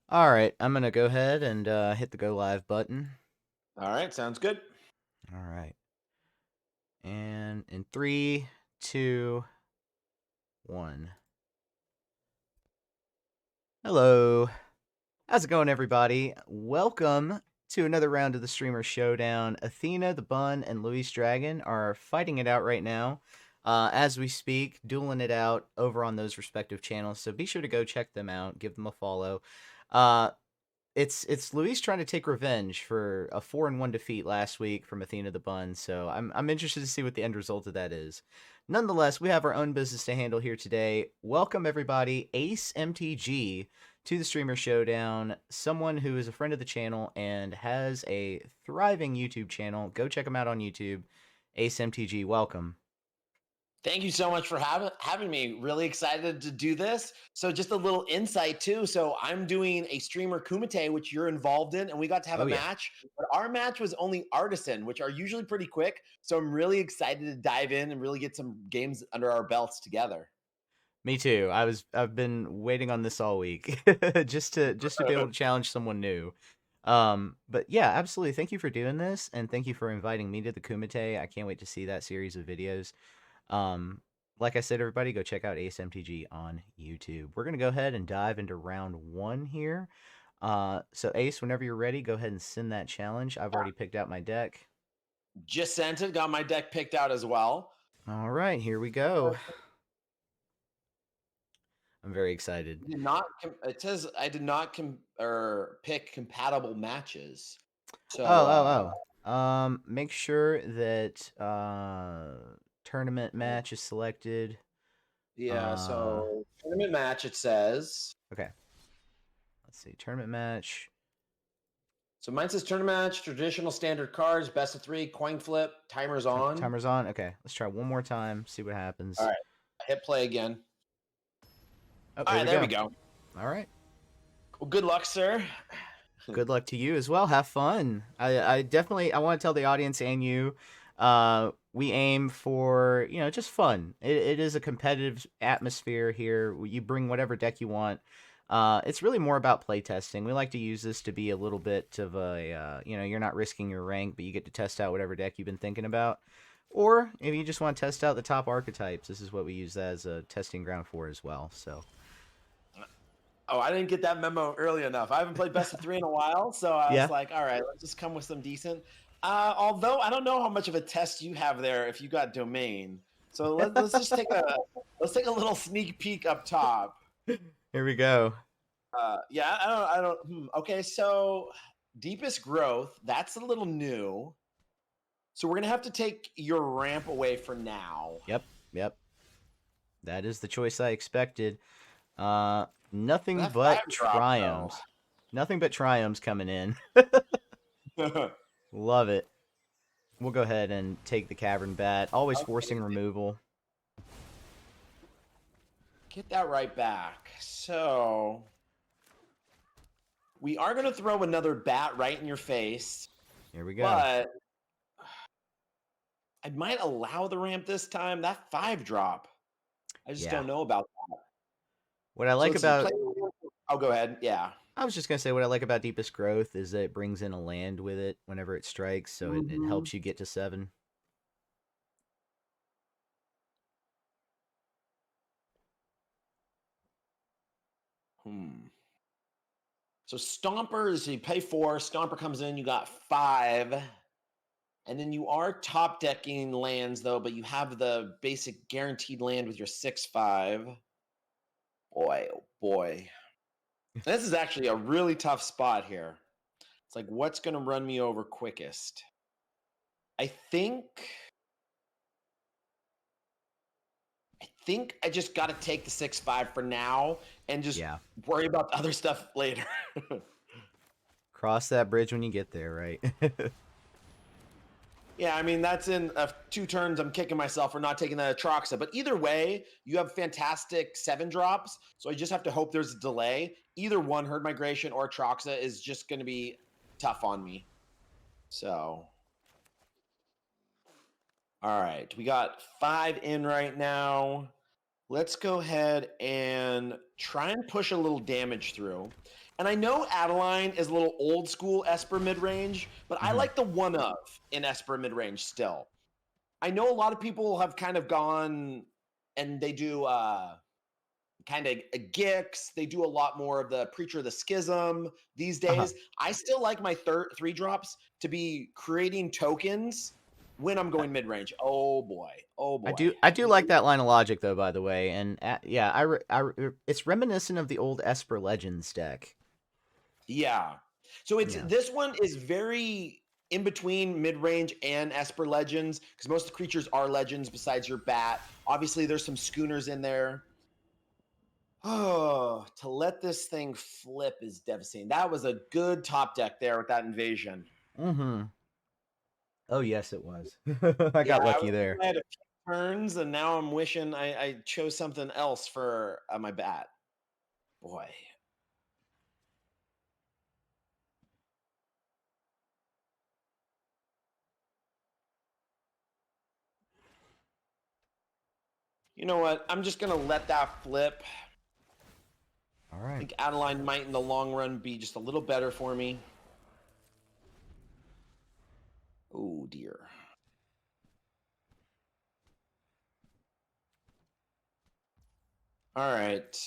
All right, I'm gonna go ahead and hit the go live button. All right, sounds good. All right, and in three, two, one. Hello, how's it going, everybody? Welcome to another round of the Streamer Showdown. Athena, the Bun, and Luis Dragon are fighting it out right now, as we speak, dueling it out over on those respective channels. So be sure to go check them out, give them a follow. Uh, it's Luis trying to take revenge for a 4-1 defeat last week from Athena the Bun, so I'm interested to see what the end result of that is. Nonetheless, we have our own business to handle here today. Welcome everybody, ACEMTG, to the Streamer Showdown. Someone who is a friend of the channel and has a thriving YouTube channel. Go check him out on YouTube. ACEMTG, welcome. Thank you so much for having me. Really excited to do this. So just a little insight too. So I'm doing a streamer kumite, which you're involved in, and we got to have Oh a yeah. match. But our match was only artisan, which are usually pretty quick. So I'm really excited to dive in and really get some games under our belts together. Me too. I've been waiting on this all week just to be able to challenge someone new. But yeah, absolutely. Thank you for doing this, and thank you for inviting me to the Kumite. I can't wait to see that series of videos. Um, like I said, everybody, go check out AceMTG on YouTube. We're gonna go ahead and dive into round one here. So Ace, whenever you're ready, go ahead and send that challenge. I've already picked out my deck. Just sent it. Got my deck picked out as well. All right, here we go. I'm very excited. Did not. It says I did not pick compatible matches. So Make sure that tournament match is selected. yeah. Uh, So tournament match. It says. okay. Let's see. Tournament match. So mine says tournament match, traditional standard cards, best of three, coin flip, timers on. Timer's on. Okay. Let's try one more time. See what All happens. right, hit play again. Oh, All there right, we there we go. go. All right. Well, good luck, sir. Good luck to you as well. Have fun. I definitely I want to tell the audience and you, we aim for just fun. It is a competitive atmosphere here. You bring whatever deck you want. It's really more about playtesting. We like to use this to be a little bit of a you're not risking your rank, but you get to test out whatever deck you've been thinking about. Or if you just want to test out the top archetypes, this is what we use that as a testing ground for as well. So Oh, I didn't get that memo early enough. I haven't played best of three in a while, so I yeah, was like, all right, let's just come with some decent. Although I don't know how much of a test you have there if you got domain. So let's just take a little sneak peek up top. here we go. Yeah, I don't. Okay, so deepest growth. That's a little new. So we're gonna have to take your ramp away for now. Yep. That is the choice I expected. Nothing That but five drop triumphs. Nothing but triumphs coming in. though. Love it. We'll go ahead and take the Cavern Bat. Always forcing Okay, removal. get that right back. So we are gonna throw another bat right in your face, Here we go. but I might allow the ramp this time. That five drop. I just Yeah. don't know about that. What I So like let's see. about Oh, go ahead. Yeah. I was just gonna say what I like about Deepest Growth is that it brings in a land with it whenever it strikes, so it Mhm. helps you get to 7. Hmm. So Stompers, you pay 4. Stomper comes in, you got 5. And then you are top decking lands though, but you have the basic guaranteed land with your 6/5. Boy, oh boy. This is actually a really tough spot here. It's like, what's going to run me over quickest? I think. I think I just got to take the 6/5 for now and just Yeah. worry about the other stuff later. Cross that bridge when you get there, right? Yeah, I mean, that's in 2 turns. I'm kicking myself for not taking that Atroxa. But either way, you have fantastic 7 drops. So I just have to hope there's a delay. Either one, Herd Migration or Atroxa, is just going to be tough on me. So, all right. We got 5 in right now. Let's go ahead and try and push a little damage through. And I know Adeline is a little old school Esper mid range, but I like the one of in Esper mid range still. I know a lot of people have kind of gone and they do kind of a Gix. They do a lot more of the Preacher of the Schism these days. I still like my 3 drops to be creating tokens when I'm going mid range. Oh boy, oh boy. I do like that line of logic though, by the way, and yeah, it's reminiscent of the old Esper Legends deck. Yeah. So this one is very in between mid range and Esper Legends because most of the creatures are legends besides your bat. Obviously, there's some schooners in there. Oh, to let this thing flip is devastating. That was a good top deck there with that invasion. Oh yes, it was. I got lucky there. I had a few turns, and now I'm wishing I chose something else for my bat. Boy. You know what? I'm just gonna let that flip. All right. I think Adeline might, in the long run, be just a little better for me. Oh dear. All right.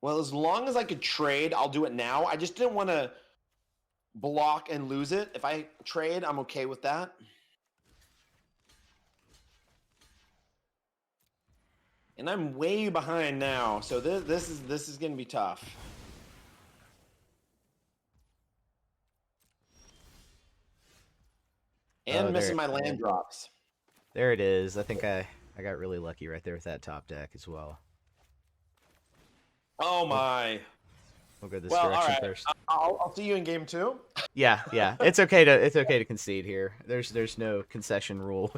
Well, as long as I could trade, I'll do it now. I just didn't want to block and lose it. If I trade, I'm okay with that. And I'm way behind now, so this is going to be tough. And missing my land drops. There it is. I think I got really lucky right there with that top deck as well. Oh my. We'll go this direction right. first. I'll see you in game 2. Yeah. It's okay to concede here. There's no concession rule.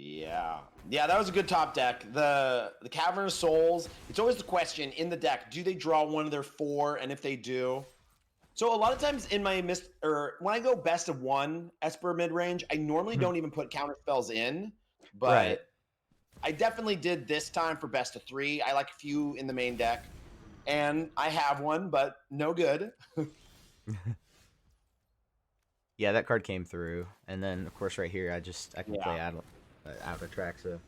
Yeah, that was a good top deck. The Cavern of Souls. It's always the question in the deck: do they draw one of their 4? And if they do, so a lot of times in my when I go best of 1 Esper mid range, I normally don't even put counter spells in, but I definitely did this time for best of 3. I like a few in the main deck, and I have one, but no good. Yeah, that card came through, and then of course right here I can play out of track. So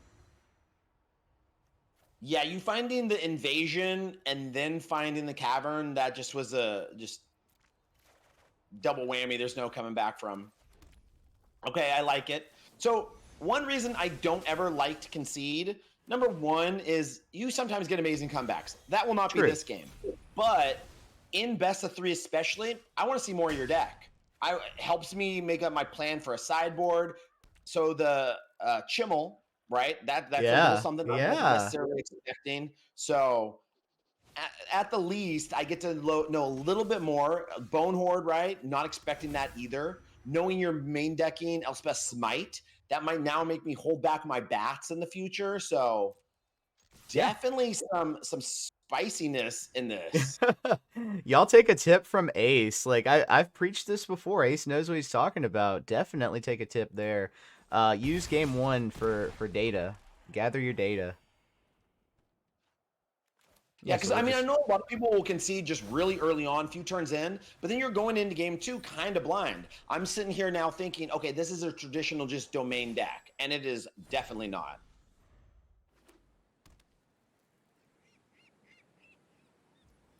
yeah, you finding the invasion and then finding the cavern, that just was a double whammy. There's no coming back from. Okay, I like it. So one reason I don't ever like to concede, number 1 is you sometimes get amazing comebacks. That will not be this game. But in best of 3 especially, I want to see more of your deck. It helps me make up my plan for a sideboard. So the Chimmel, right? That's a little something I'm not necessarily expecting. So at the least, I get to know a little bit more. Bone Horde, right? Not expecting that either. Knowing your main decking Elspeth Smite, that might now make me hold back my bats in the future. So definitely some spiciness in this. Y'all take a tip from Ace. Like I've preached this before. Ace knows what he's talking about. Definitely take a tip there. Use game 1 for data. Gather your data. Yeah, because I mean, I know a lot of people will concede just really early on, few turns in, but then you're going into game 2 kind of blind. I'm sitting here now thinking, okay, this is a traditional just domain deck, and it is definitely not.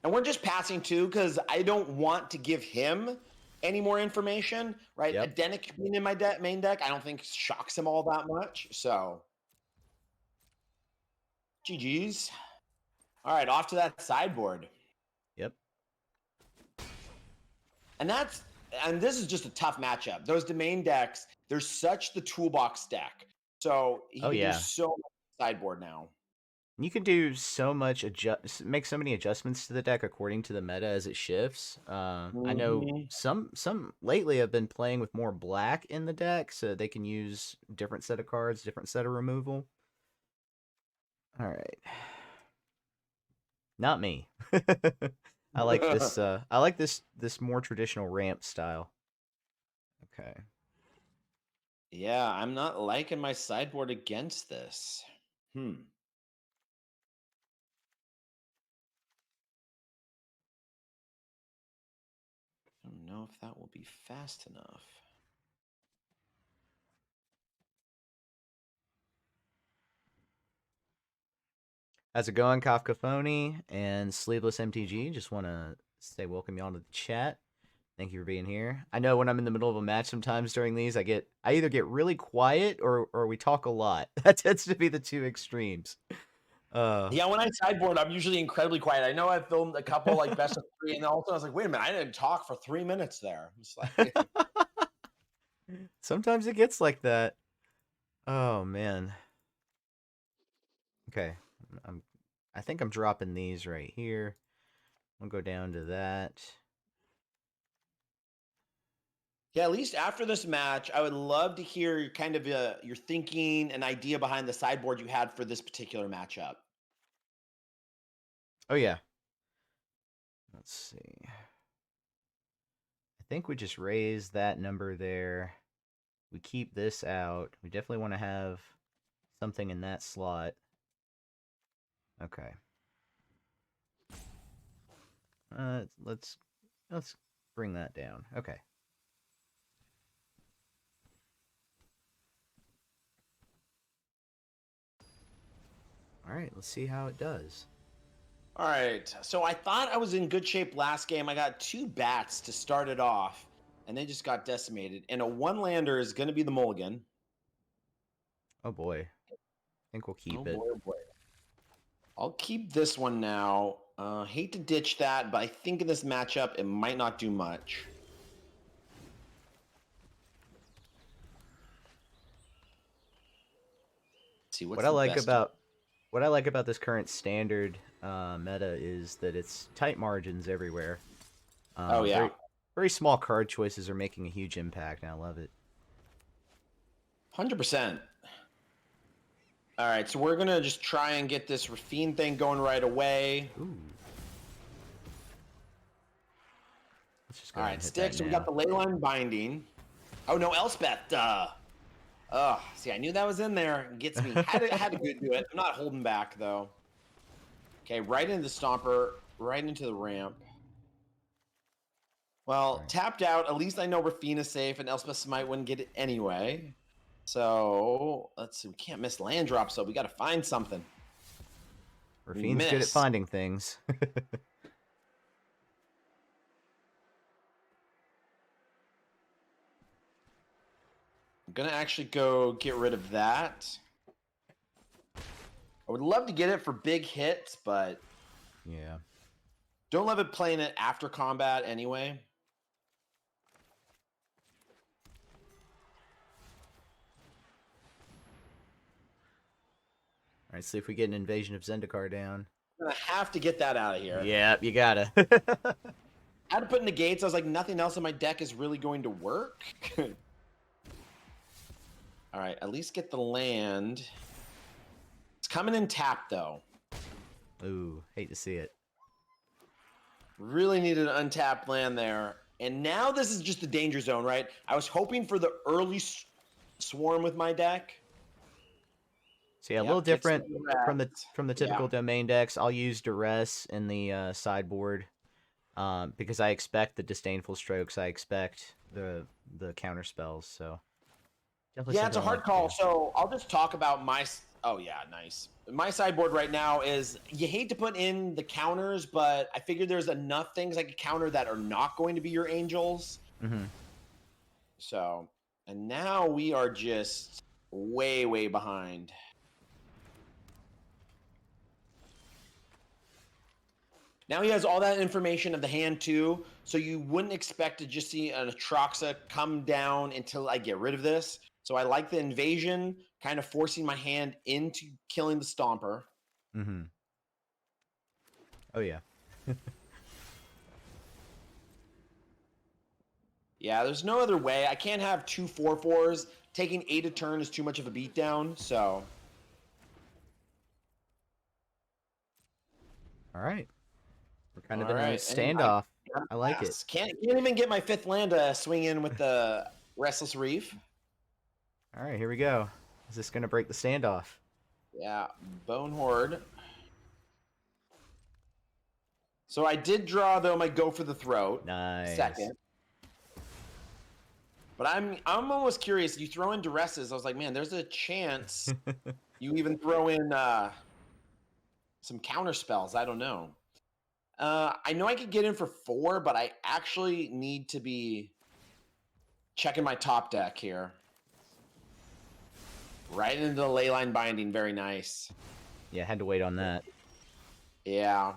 And we're just passing too, because I don't want to give him any more information, right? Adenic being in my main deck, I don't think shocks him all that much. So, GG's. All right, off to that sideboard. Yep. And this is just a tough matchup. Those domain decks, they're such the toolbox deck. So he can do so much sideboard now. You can do so much make so many adjustments to the deck according to the meta as it shifts. I know some lately have been playing with more black in the deck, so they can use different set of cards, different set of removal. All right. Not me. I like this. I like this more traditional ramp style. Okay. Yeah, I'm not liking my sideboard against this. I don't know if that will be fast enough. How's it going, Kafka Phony and Sleeveless MTG? Just want to say welcome y'all to the chat. Thank you for being here. I know when I'm in the middle of a match sometimes during these, I either get really quiet or we talk a lot. That tends to be the two extremes. Yeah, when I sideboard, I'm usually incredibly quiet. I know I filmed a couple like best of 3, and also I was like, wait a minute, I didn't talk for 3 minutes there. It's like Sometimes it gets like that. Oh man. Okay. I think I'm dropping these right here. I'll go down to that. yeah, at least after this match, I would love to hear kind of your thinking and idea behind the sideboard you had for this particular matchup. Oh yeah. Let's see. I think we just raise that number there. We keep this out. We definitely want to have something in that slot. Okay. Let's bring that down. Okay. All right, let's see how it does. All right, so I thought I was in good shape last game. I got 2 bats to start it off, and they just got decimated. And a 1-lander is going to be the mulligan. Oh boy. I think we'll keep it. Boy, oh boy. I'll keep this one now. Hate to ditch that, but I think in this matchup, it might not do much. Let's see, what's What I the like best? about this current standard meta is that it's tight margins everywhere. Oh, yeah. Very small card choices are making a huge impact, and I love it. 100%. All right, so we're going to just try and get this Rafine thing going right away. Ooh. Let's just go All ahead right, and hit Sticks, that we now. got the Leyline Binding. Oh, no, Elspeth. See, I knew that was in there. It gets me. Had to go do it. I'm not holding back, though. Okay, right into the Stomper, right into the ramp. Well, Right. tapped out. At least I know Rafina's safe, and Elspeth might wouldn't get it anyway. So let's see. We can't miss land drops, so we got to find something. Rafine's good at finding things. I'm gonna actually go get rid of that. I would love to get it for big hits, but yeah. don't love it playing it after combat anyway. All right, see if we get an Invasion of Zendikar down. I'm gonna have to get that out of here. Yeah, you gotta. I had to put in the gates. I was like, nothing else in my deck is really going to work. All right, at least get the land. It's coming in tapped, though. Ooh, hate to see it. Really needed an untapped land there. And now this is just the danger zone, right? I was hoping for the early swarm with my deck. So yeah, a little different from the typical Yeah. domain decks. I'll use Duress in the sideboard because I expect the Disdainful Strokes. I expect the counter spells. So definitely Yeah, it's a something I hard like to call. do. So I'll just talk about my. Oh yeah, nice. My sideboard right now is you hate to put in the counters, but I figured there's enough things I could counter that are not going to be your angels. Mm-hmm. So, and now we are just way behind. Now he has all that information of the hand too, so you wouldn't expect to just see an Atroxa come down until I get rid of this. So I like the invasion, kind of forcing my hand into killing the Stomper. Mm-hmm. Oh yeah. Yeah, there's no other way. I can't have 2 4/4s. Taking 8 a turn is too much of a beatdown, so. All right. We're kind of All in a right. standoff. I like it. Can't even get my 5th land to swing in with the Restless Reef. All right, here we go. Is this gonna break the standoff? Yeah, Bone Horde. So I did draw though my Go for the Throat. Nice. Second. But I'm almost curious. You throw in duresses. I was like, man, there's a chance you even throw in some counter spells. I don't know. I know I could get in for 4, but I actually need to be checking my top deck here. Right into the Leyline Binding. Very nice. Yeah, had to wait on that. Yeah.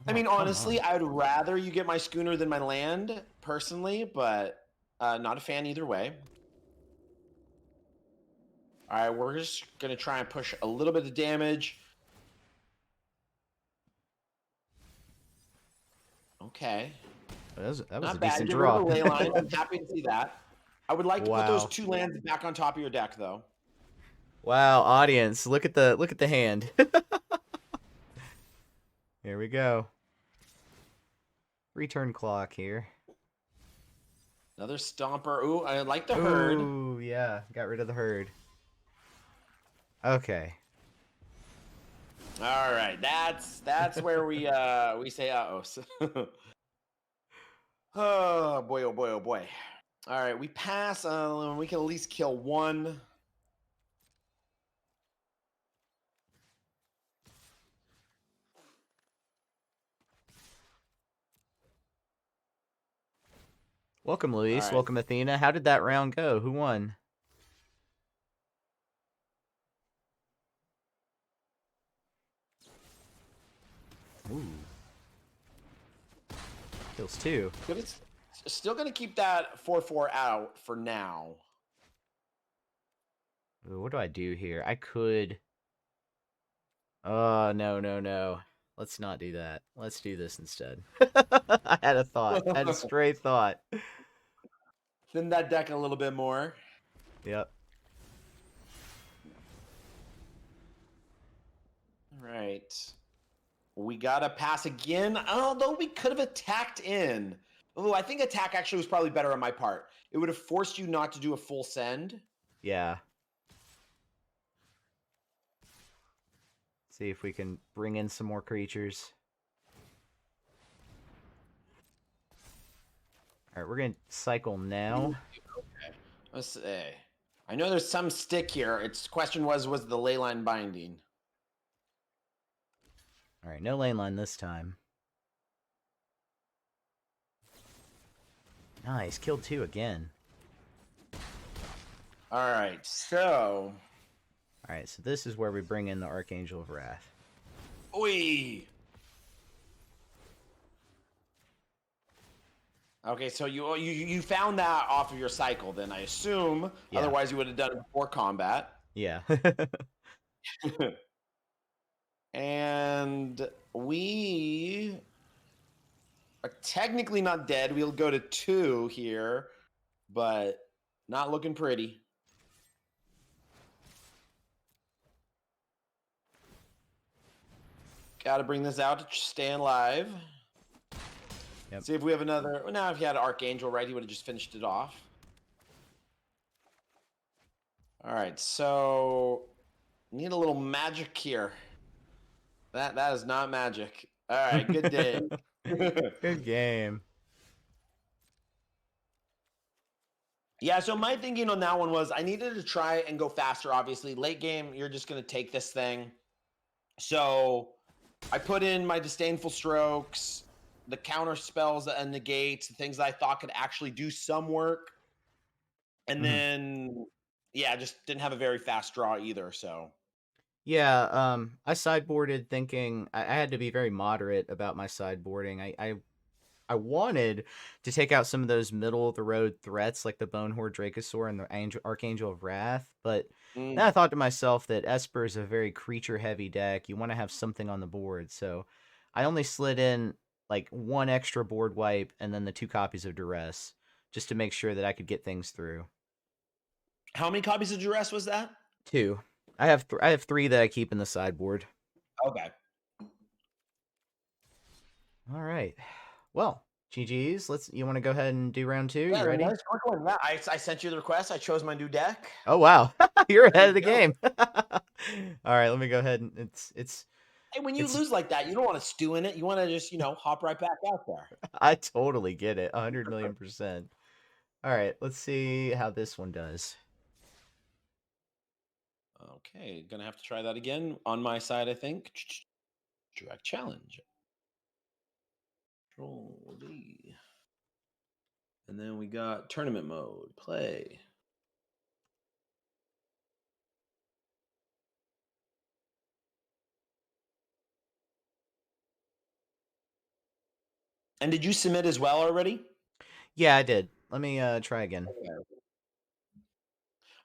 I mean, honestly, I would rather you get my Schooner than my land, personally, but not a fan either way. All right, we're just going to try and push a little bit of damage. Okay. That was Not a bad. decent Get rid draw. of the Leyline. I'm happy to see that. I would like to put those Wow. 2 lands back on top of your deck, though. Wow, audience, look at the hand. Here we go. Return clock here. Another Stomper. Ooh, I like the herd. Ooh, yeah, got rid of the herd. Okay. All right, that's where we say uh-oh. Oh boy, oh boy, oh boy. All right, we pass. We can at least kill 1. Welcome, Luis. Right. Welcome, Athena. How did that round go? Who won? Ooh. Kills 2. Still gonna keep that 4/4 out for now. Ooh, what do I do here? I could... no. Let's not do that. Let's do this instead. I had a thought. I had a stray thought. Thin that deck a little bit more. Yep. All right. We gotta pass again. Although we could have attacked in. Oh, I think attack actually was probably better on my part. It would have forced you not to do a full send. Yeah. See if we can bring in some more creatures. Alright, we're gonna cycle now. Okay. Let's see. I know there's some stick here. Its question was the Leyline Binding. Alright, no lane line this time. Nice, killed 2 again. Alright, so... Alright, so this is where we bring in the Archangel of Wrath. Oi! Okay, so you found that off of your cycle, then I assume. Yeah. Otherwise, you would have done it before combat. Yeah. And we are technically not dead. We'll go to 2 here, but not looking pretty. Got to bring this out to stand live. Yep. See if we have another. Well, now, if he had Archangel, right, he would have just finished it off. All right, so need a little magic here. That is not magic. All right, good day. Good game. Yeah, so my thinking on that one was I needed to try and go faster, obviously. Late game, you're just going to take this thing. So I put in my Disdainful Strokes, the counter spells and negates, the things that I thought could actually do some work. And then, yeah, just didn't have a very fast draw either, so... Yeah, I sideboarded thinking I had to be very moderate about my sideboarding. I wanted to take out some of those middle of the road threats like the Bonehorde Dracosaur and the Archangel of Wrath, but then I thought to myself that Esper is a very creature heavy deck. You want to have something on the board, so I only slid in like 1 extra board wipe and then the 2 copies of Duress just to make sure that I could get things through. How many copies of Duress was that? 2. I have 3 that I keep in the sideboard. Okay. All right. Well, GG's. You want to go ahead and do round 2? Yeah, You ready? nice quick one. Yeah, I sent you the request. I chose my new deck. Oh wow, you're There ahead you of the go. game. All right, let me go ahead and Hey, when you it's. lose like that, you don't want to stew in it. You want to just, hop right back out there. I totally get it, 100,000,000%. All right, let's see how this one does. Okay, gonna have to try that again on my side, I think. Direct challenge. Control D. And then we got tournament mode. Play. And did you submit as well already? Yeah, I did. Let me try again. Okay.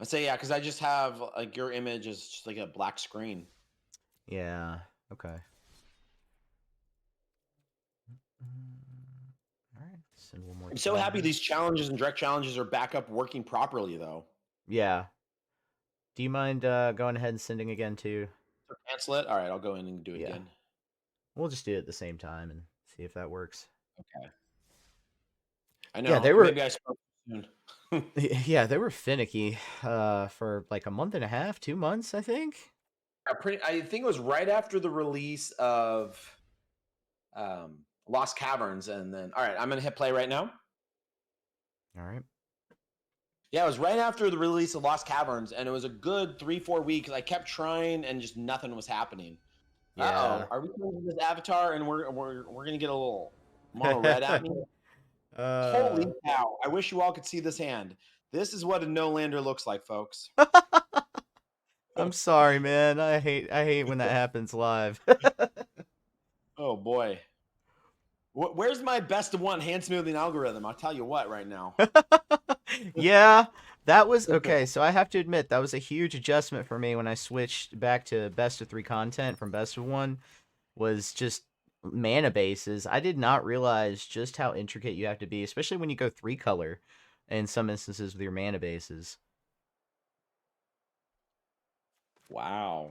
I say yeah, because I just have like your image is just like a black screen. Yeah. Okay. All right. Send one more I'm so time happy here. these challenges and direct challenges are back up working properly though. Yeah. Do you mind going ahead and sending again too? So cancel it. All right, I'll go in and do it Yeah. again. We'll just do it at the same time and see if that works. Okay. I Yeah, know. they were. Maybe I spoke too soon. Yeah, they were finicky for like a month and a half, 2 months, I think. I think it was right after the release of Lost Caverns, and then all right, I'm gonna hit play right now. All right. Yeah, it was right after the release of Lost Caverns, and it was a good 3-4 weeks. I kept trying, and just nothing was happening. Yeah. Are we changing this avatar, and we're gonna get a little mono red at me? Holy cow! I wish you all could see this hand. This is what a no lander looks like, folks. I'm sorry, man. I hate when that happens live. Oh boy. Where's my best of one hand smoothing algorithm? I'll tell you what right now. Yeah, that was okay. So I have to admit that was a huge adjustment for me when I switched back to best of 3 content from best of 1. Was just mana bases. I did not realize just how intricate you have to be, especially when you go 3 color in some instances with your mana bases. Wow.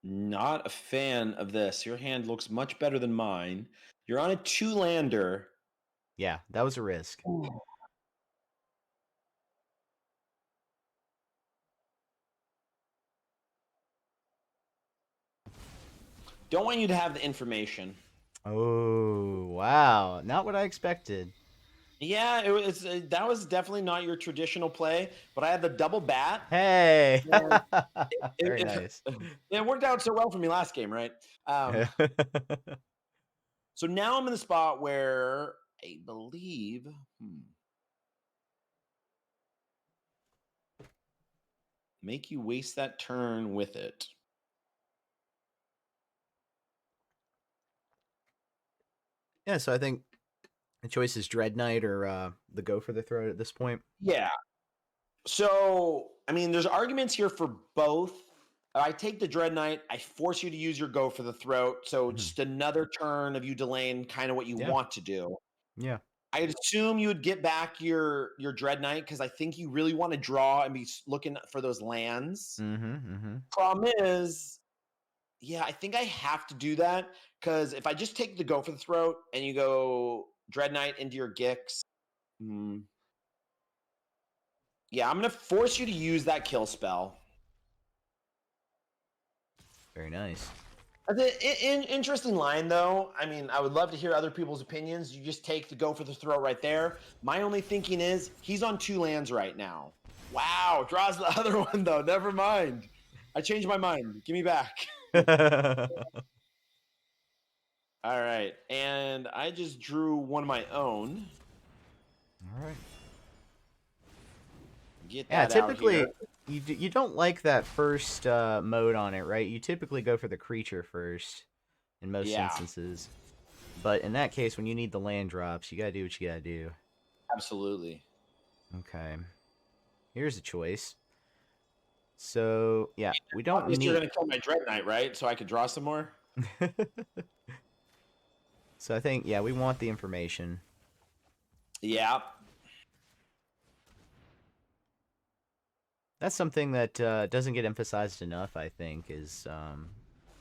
Not a fan of this. Your hand looks much better than mine. You're on a 2-lander. Yeah, that was a risk. Don't want you to have the information. Oh, wow. Not what I expected. Yeah, that was definitely not your traditional play, but I had the double bat. Hey. And Very it, nice. it worked out so well for me last game, right? So now I'm in the spot where I believe. Make you waste that turn with it. Yeah, so I think the choice is Dread Knight or the Go for the Throat at this point. Yeah. So, I mean, there's arguments here for both. I take the Dread Knight. I force you to use your Go for the Throat. So just another turn of you delaying kind of what you want to do. Yeah. I'd assume you would get back your Dread Knight because I think you really want to draw and be looking for those lands. Problem is, yeah, I think I have to do that because if I just take the Go for the Throat and you go Dread Knight into your Gix, yeah, I'm going to force you to use that kill spell. Very nice. That's an interesting line, though. I mean, I would love to hear other people's opinions. You just take the Go for the Throat right there. My only thinking is he's on 2 lands right now. Wow, draws the other one, though. Never mind. I changed my mind. Give me back. All right, and I just drew one of my own. All right. Get that typically out here. you don't like that first mode on it, right? You typically go for the creature first in most instances. But in that case, when you need the land drops, you gotta do what you gotta do. Absolutely. Okay. Here's a choice. So yeah, we don't need. You're gonna kill my Dread Knight, right? So I could draw some more. So I think we want the information. Yeah. That's something that doesn't get emphasized enough, I think, is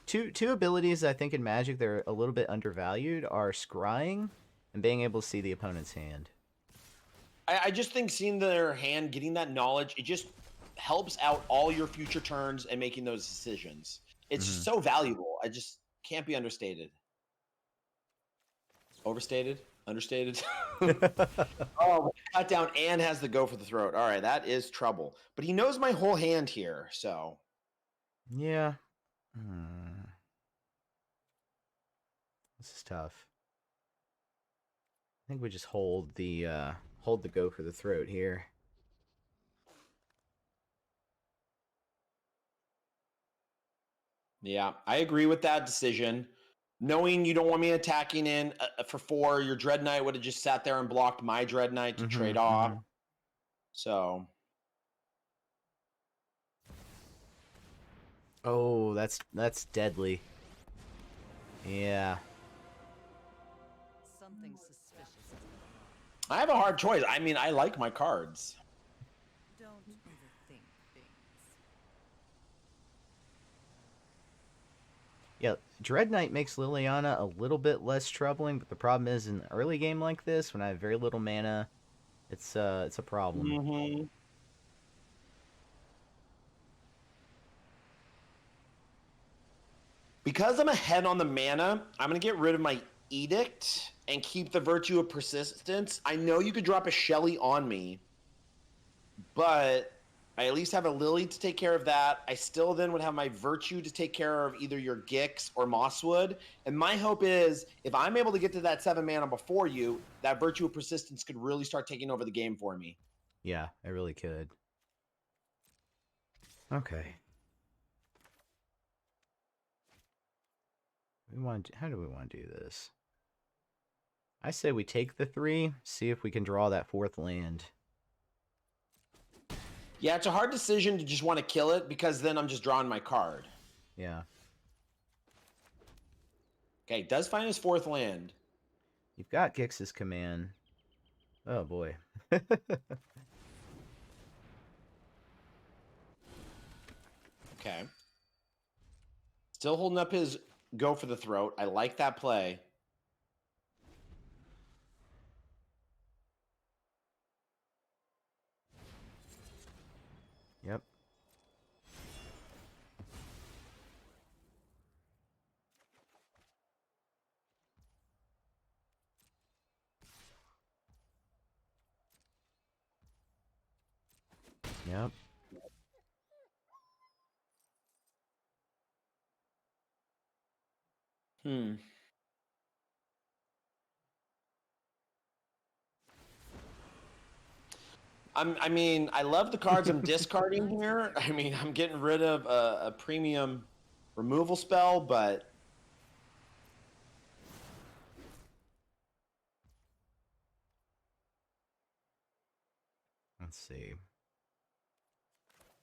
two abilities I think in Magic they're a little bit undervalued are Scrying and being able to see the opponent's hand. I just think seeing their hand, getting that knowledge, it just helps out all your future turns and making those decisions. It's just so valuable. I just can't be understated. Overstated? Understated? Oh, cut down and has the go for the throat. All right, that is trouble. But he knows my whole hand here, so. Yeah. This is tough. I think we just hold the go for the throat here. Yeah, I agree with that decision. Knowing you don't want me attacking in for 4, your Dread Knight would have just sat there and blocked my Dread Knight to trade off. So. Oh, that's deadly. Yeah. Something suspicious. I have a hard choice. I mean, I like my cards. Don't overthink things. Yeah, Dread Knight makes Liliana a little bit less troubling, but the problem is in an early game like this, when I have very little mana, it's a problem. Because I'm ahead on the mana, I'm going to get rid of my Edict and keep the Virtue of Persistence. I know you could drop a Shelly on me, but I at least have a Lily to take care of that. I still then would have my Virtue to take care of either your Gix or Mosswood. And my hope is, if I'm able to get to that 7 mana before you, that Virtue of Persistence could really start taking over the game for me. Yeah, I really could. Okay. How do we want to do this? I say we take the 3, see if we can draw that 4th land. Yeah, it's a hard decision to just want to kill it because then I'm just drawing my card. Yeah. Okay, does find his 4th land. You've got Gix's command. Oh boy. Okay. Still holding up his go for the throat. I like that play. Yep. Yep. I mean, I love the cards I'm discarding here. I mean, I'm getting rid of a premium removal spell, but Let's see.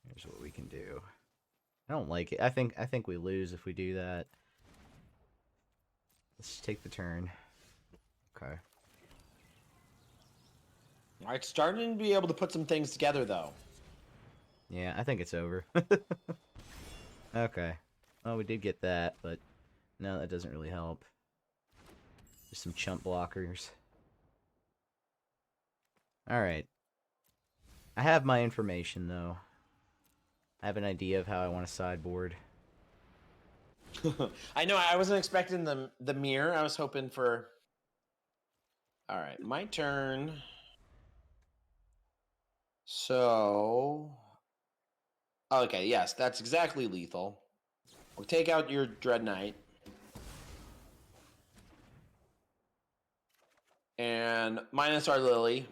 Here's what we can do. I don't like it. I think we lose if we do that. Let's take the turn. Okay. all right, starting to be able to put some things together, though. Yeah, I think it's over. Okay. Well, we did get that, but no, that doesn't really help. Just some chump blockers. Alright. I have my information, though. I have an idea of how I want to sideboard. I know, I wasn't expecting the mirror. I was hoping for... All right, my turn. So... Okay, yes, that's exactly lethal. We'll take out your Dread Knight. And minus our Lily.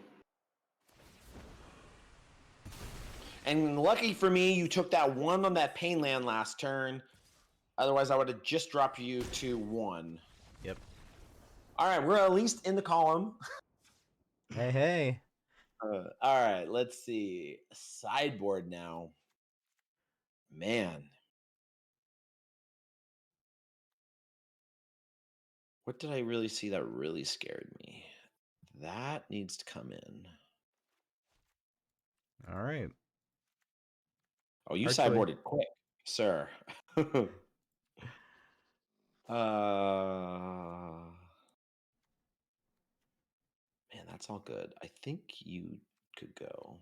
And lucky for me, you took that 1 on that pain land last turn. Otherwise, I would have just dropped you to 1. Yep. All right, we're at least in the column. Hey, hey. All right, let's see. Sideboard now. Man. What did I really see that really scared me? That needs to come in. Alright. Oh, you Hard sideboarded quick, sir. uh That's all good. I think you could go.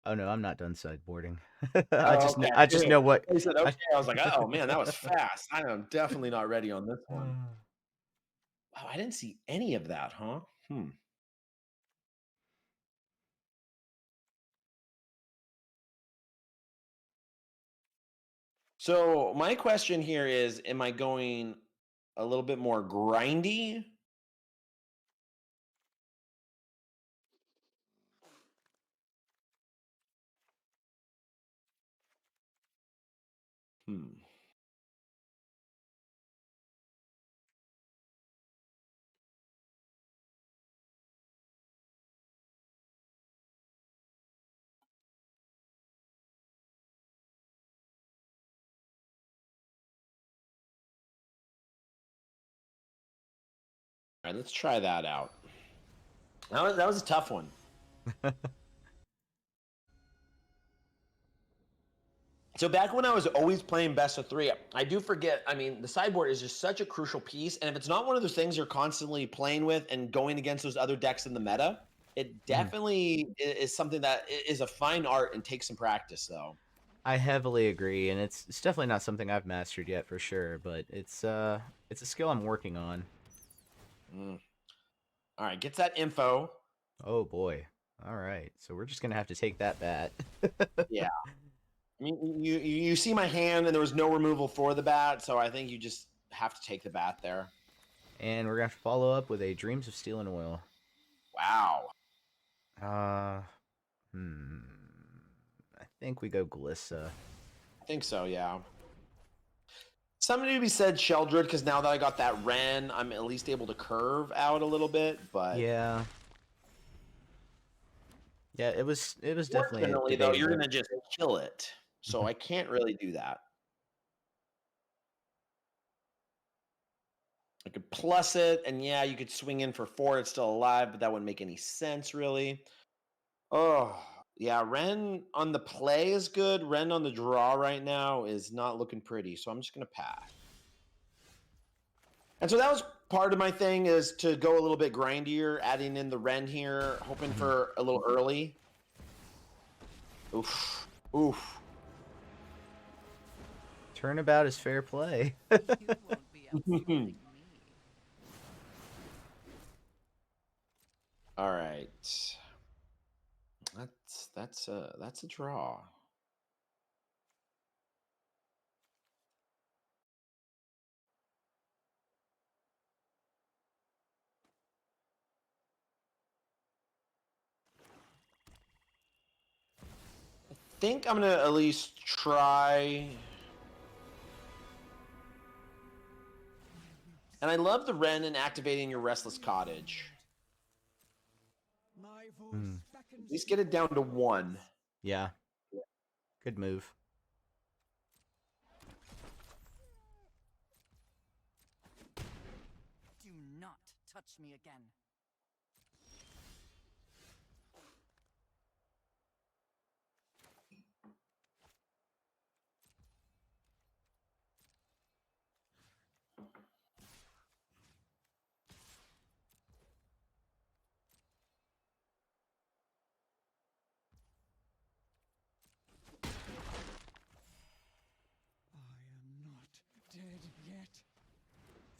Oh no, I'm not done sideboarding. Oh, okay. I just know what. I said, okay. I, I was like, oh man, that was fast. I am definitely not ready on this one. Wow, I didn't see any of that, huh? So my question here is, am I going a little bit more grindy? Hmm. All right, let's try that out. That was a tough one. So back when I was always playing best of three, I do forget. I mean, the sideboard is just such a crucial piece, and if it's not one of those things you're constantly playing with and going against those other decks in the meta, it definitely is something that is a fine art and takes some practice, though. I heavily agree, and it's definitely not something I've mastered yet for sure, but it's a skill I'm working on. All right, gets that info. Oh boy. All right, so we're just gonna have to take that bat. Yeah. I mean, you see my hand, and there was no removal for the bat, so I think you just have to take the bat there. And we're gonna have to follow up with a Dreams of Steel and Oil. Wow. I think we go Glissa. I think so, yeah. Something to be said, Sheldred, because now that I got that Ren, I'm at least able to curve out a little bit, but... Yeah. Yeah, it was definitely Fortunately, though, you're debatable. going to just kill it, so I can't really do that. I could plus it, and yeah, you could swing in for 4, it's still alive, but that wouldn't make any sense, really. Oh, yeah, Ren on the play is good. Ren on the draw right now is not looking pretty, so I'm just going to pass. And so that was part of my thing, is to go a little bit grindier, adding in the Ren here, hoping for a little early. Oof. Oof. Turnabout is fair play. You won't be outsmarting me. All right. That's a draw. I think I'm gonna at least try. And I love the Ren and activating your Restless Cottage. At least get it down to 1. Yeah. Good move. Do not touch me again.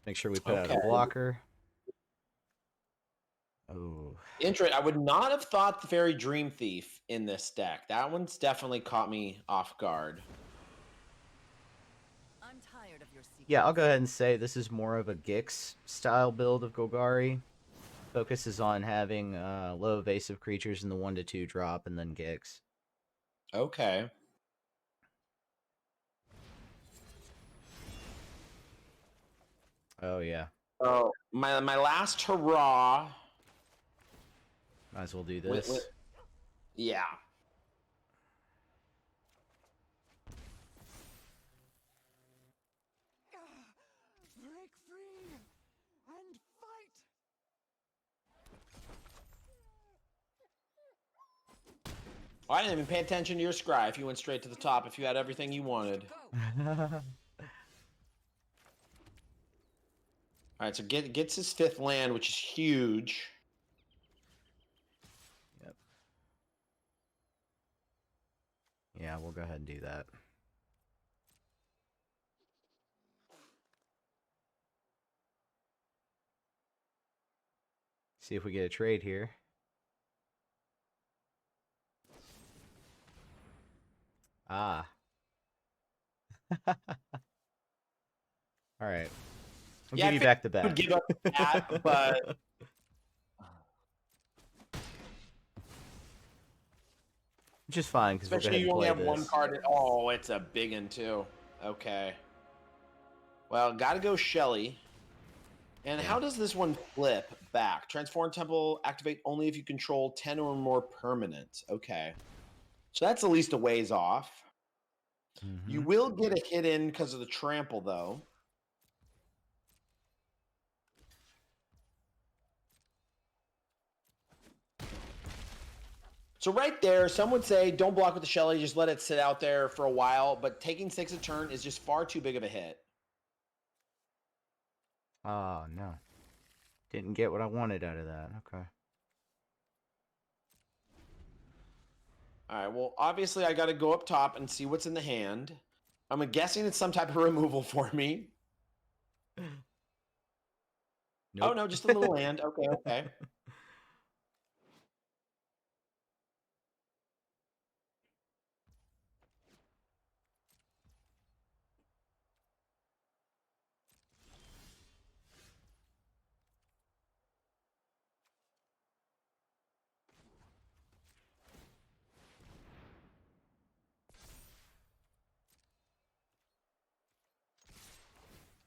Make sure we put out a blocker. Oh. I would not have thought the Fairy Dream Thief in this deck. That one's definitely caught me off guard. I'm tired of your secrets. Yeah, I'll go ahead and say this is more of a Gix style build of Golgari. Focuses on having low evasive creatures in the 1/2 drop and then Gix. Okay. Oh yeah. Oh, my last hurrah. Might as well do this. Yeah. Break free and fight. Oh, I didn't even pay attention to your scry if you went straight to the top, if you had everything you wanted. All right, so gets his 5th land, which is huge. Yep. Yeah, we'll go ahead and do that. See if we get a trade here. Ah. All right. I'll Yeah, give I you think back the he bat. would give up that, but Which is fine, because we'll go especially ahead and you only play have one this. card. Oh, it's a big one too. Okay. Well, gotta go Shelly. And Yeah. how does this one flip back? Transform Temple activate only if you control 10 or more permanents. Okay. So that's at least a ways off. You Mhm. will get a hit in because of the trample, though. So right there, some would say don't block with the Shelly, just let it sit out there for a while. But taking 6 a turn is just far too big of a hit. Oh, no. Didn't get what I wanted out of that. Okay. All right, well, obviously I got to go up top and see what's in the hand. I'm guessing it's some type of removal for me. Nope. Oh, no, just a little land. Okay, okay.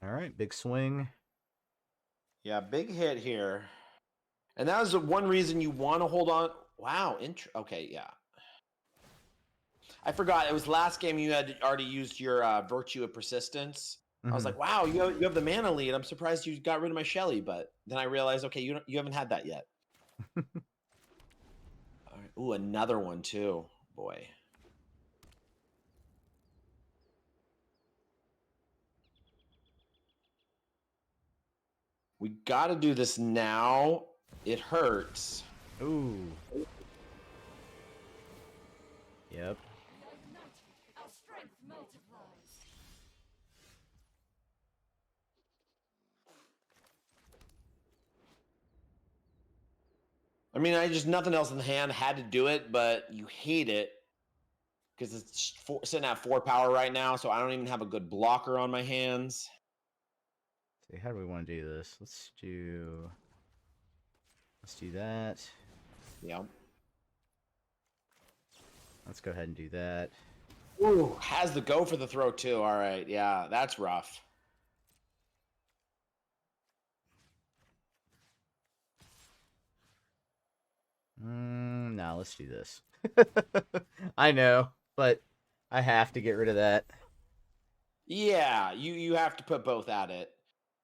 All right, big swing. Yeah, big hit here. And that was the one reason you want to hold on. Wow. Okay, yeah. I forgot. It was last game you had already used your Virtue of Persistence. I was Mhm. like, wow, you have the mana lead. I'm surprised you got rid of my Shelly. But then I realized, okay, you haven't had that yet. All right. Ooh, another one too. Boy. We got to do this now. It hurts. Ooh. Yep. Our strength multiplies. I mean, I just nothing else in the hand. Had to do it, but you hate it because it's sitting at 4 power right now. So I don't even have a good blocker on my hands. See, how do we want to do this? Let's do that. Yep. Let's go ahead and do that. Ooh, has the go for the throw too. All right, yeah, that's rough. No, let's do this. I know, but I have to get rid of that. Yeah, you have to put both at it.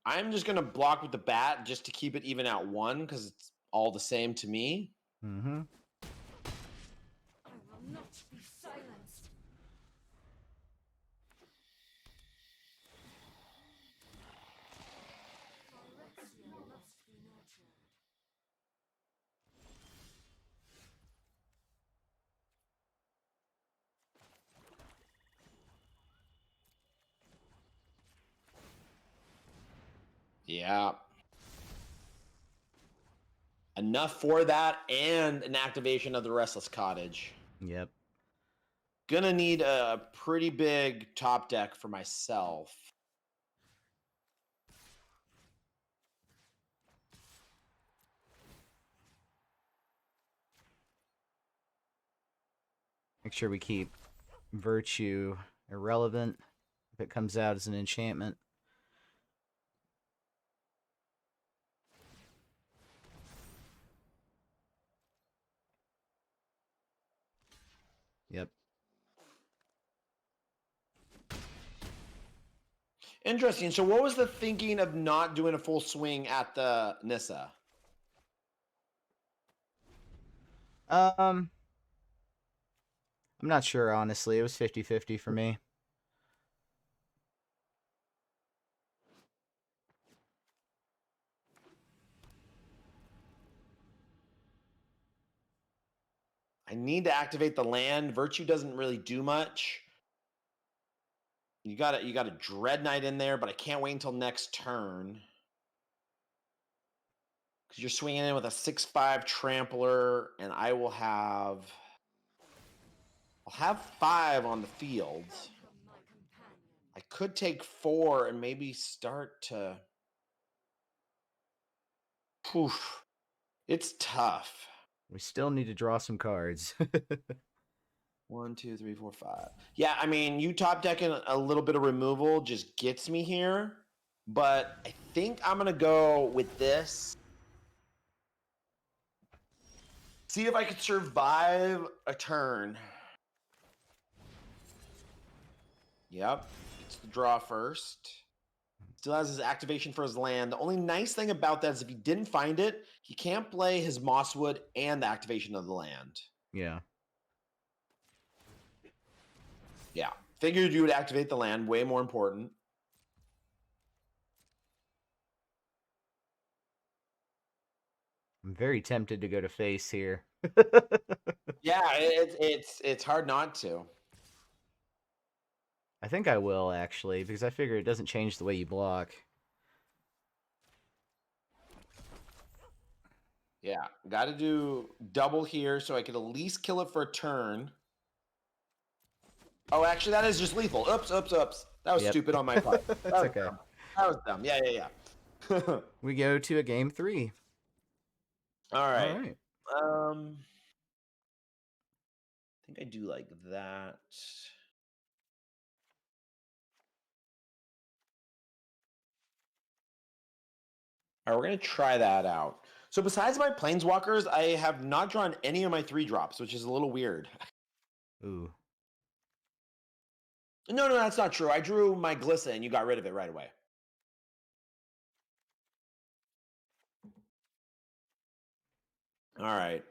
I'm just gonna block with the bat just to keep it even at 1 because it's all the same to me. Mm-hmm. I will not be silenced. Phyrexia must be nurtured. Yeah. Enough for that and an activation of the Restless Cottage. Yep. Gonna need a pretty big top deck for myself. Make sure we keep Virtue irrelevant if it comes out as an enchantment. Yep. Interesting. So what was the thinking of not doing a full swing at the Nissa? I'm not sure, honestly. It was 50-50 for me. I need to activate the land. Virtue doesn't really do much. You got a Dread Knight in there, but I can't wait until next turn. Because you're swinging in with a 6/5 Trampler, and I will have... I'll have 5 on the field. Welcome, my companion. I could take 4 and maybe start to... Poof. It's tough. We still need to draw some cards. 1, 2, 3, 4, 5. Yeah, I mean, you top decking a little bit of removal just gets me here. But I think I'm going to go with this. See if I could survive a turn. Yep. Gets the draw first. Still has his activation for his land. The only nice thing about that is if he didn't find it, he can't play his Mosswood and the activation of the land. Yeah. Yeah. Figured you would activate the land. Way more important. I'm very tempted to go to face here. Yeah, it's hard not to. I think I will, actually, because I figure it doesn't change the way you block. Yeah, got to do double here so I could at least kill it for a turn. Oh, actually, that is just lethal. Oops, oops, oops. That was Yep. stupid on my part. That's That was okay. dumb. That was dumb. Yeah, yeah, yeah. We go to a game 3. All right. All right. I think I do like that. All right, we're going to try that out. So besides my Planeswalkers, I have not drawn any of my 3-drops, which is a little weird. Ooh. No, that's not true. I drew my Glissa and you got rid of it right away. All right.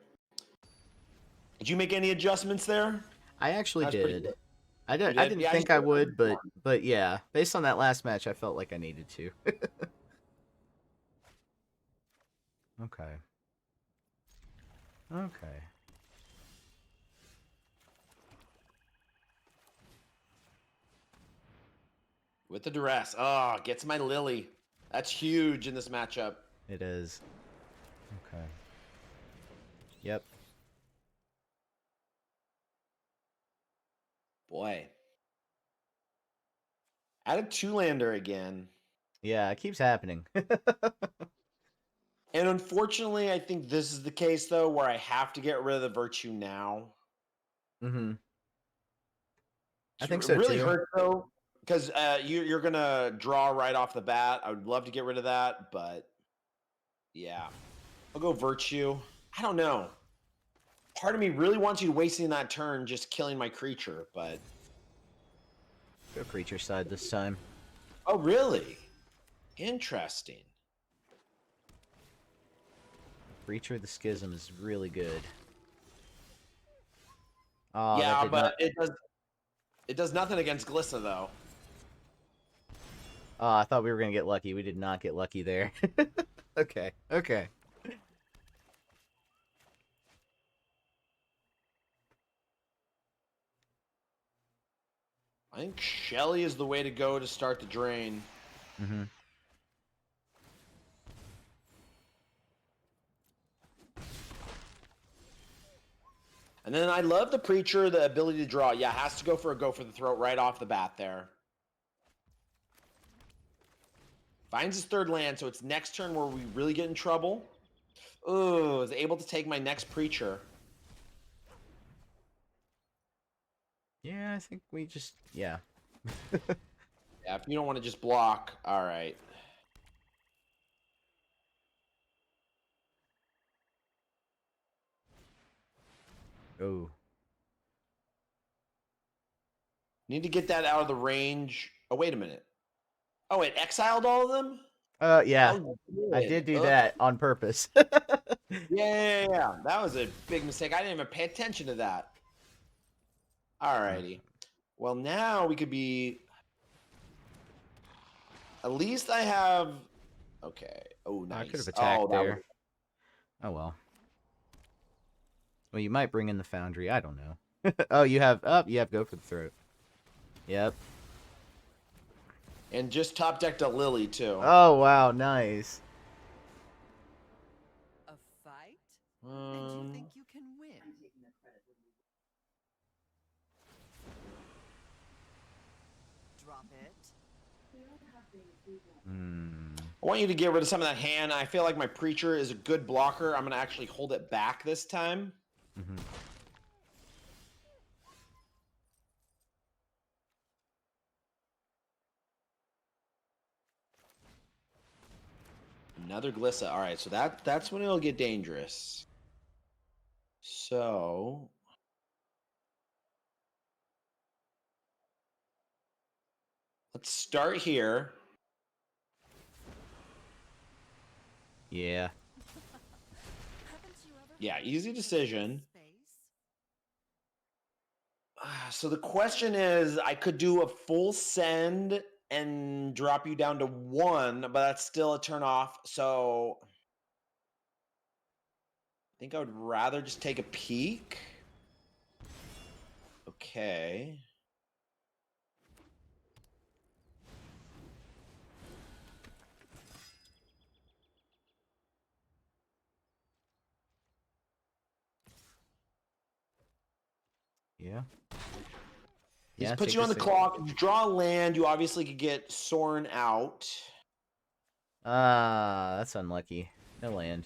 Did you make any adjustments there? I actually That's pretty did. good. I You didn't did? Yeah, think you I did. would, but yeah, based on that last match, I felt like I needed to. Okay. Okay. With the duress. Oh, gets my Lily. That's huge in this matchup. It is. Okay. Yep. Boy. Add a 2-lander again. Yeah, it keeps happening. And unfortunately, I think this is the case, though, where I have to get rid of the Virtue now. Mm-hmm. I It think so, really too. hurts, though, because you're going to draw right off the bat. I would love to get rid of that, but yeah. I'll go Virtue. I don't know. Part of me really wants you to wasting that turn just killing my creature, but... Go creature side this time. Oh, really? Interesting. Creature of the Schism is really good. Oh, Yeah, that did but not... it does nothing against Glissa, though. Oh, I thought we were going to get lucky. We did not get lucky there. Okay, okay. I think Shelly is the way to go to start the drain. Mm-hmm. And then I love the Preacher, the ability to draw. Yeah, has to go for the throat right off the bat there. Finds his 3rd land, so it's next turn where we really get in trouble. Ooh, is able to take my next Preacher. Yeah, I think we just... Yeah. Yeah, if you don't want to just block, all right. Oh. Need to get that out of the range. Oh, wait a minute. Oh, it exiled all of them? Yeah. Oh, I good. did do Ugh. that on purpose. Yeah. That was a big mistake. I didn't even pay attention to that. Alrighty. Well, now we could be... At least I have... Okay. Oh, nice. I could have attacked that there. was- Oh, well. Well, you might bring in the Foundry. I don't know. Oh, you have Go for the Throat. Yep. And just top decked a Lily too. Oh, wow. Nice. A fight? And you think you can win? Drop it. I want you to get rid of some of that hand. I feel like my Preacher is a good blocker. I'm going to actually hold it back this time. Mm-hmm. Another Glissa. All right, so that's when it'll get dangerous. So let's start here. Yeah. Haven't you ever Yeah, had easy a decision. space? So the question is, I could do a full send and drop you down to 1, but that's still a turn off. So I think I would rather just take a peek. Okay. Yeah. He's Yeah, put take you on the six. clock. You draw land. You obviously could get Soren out. Ah, that's unlucky. No land.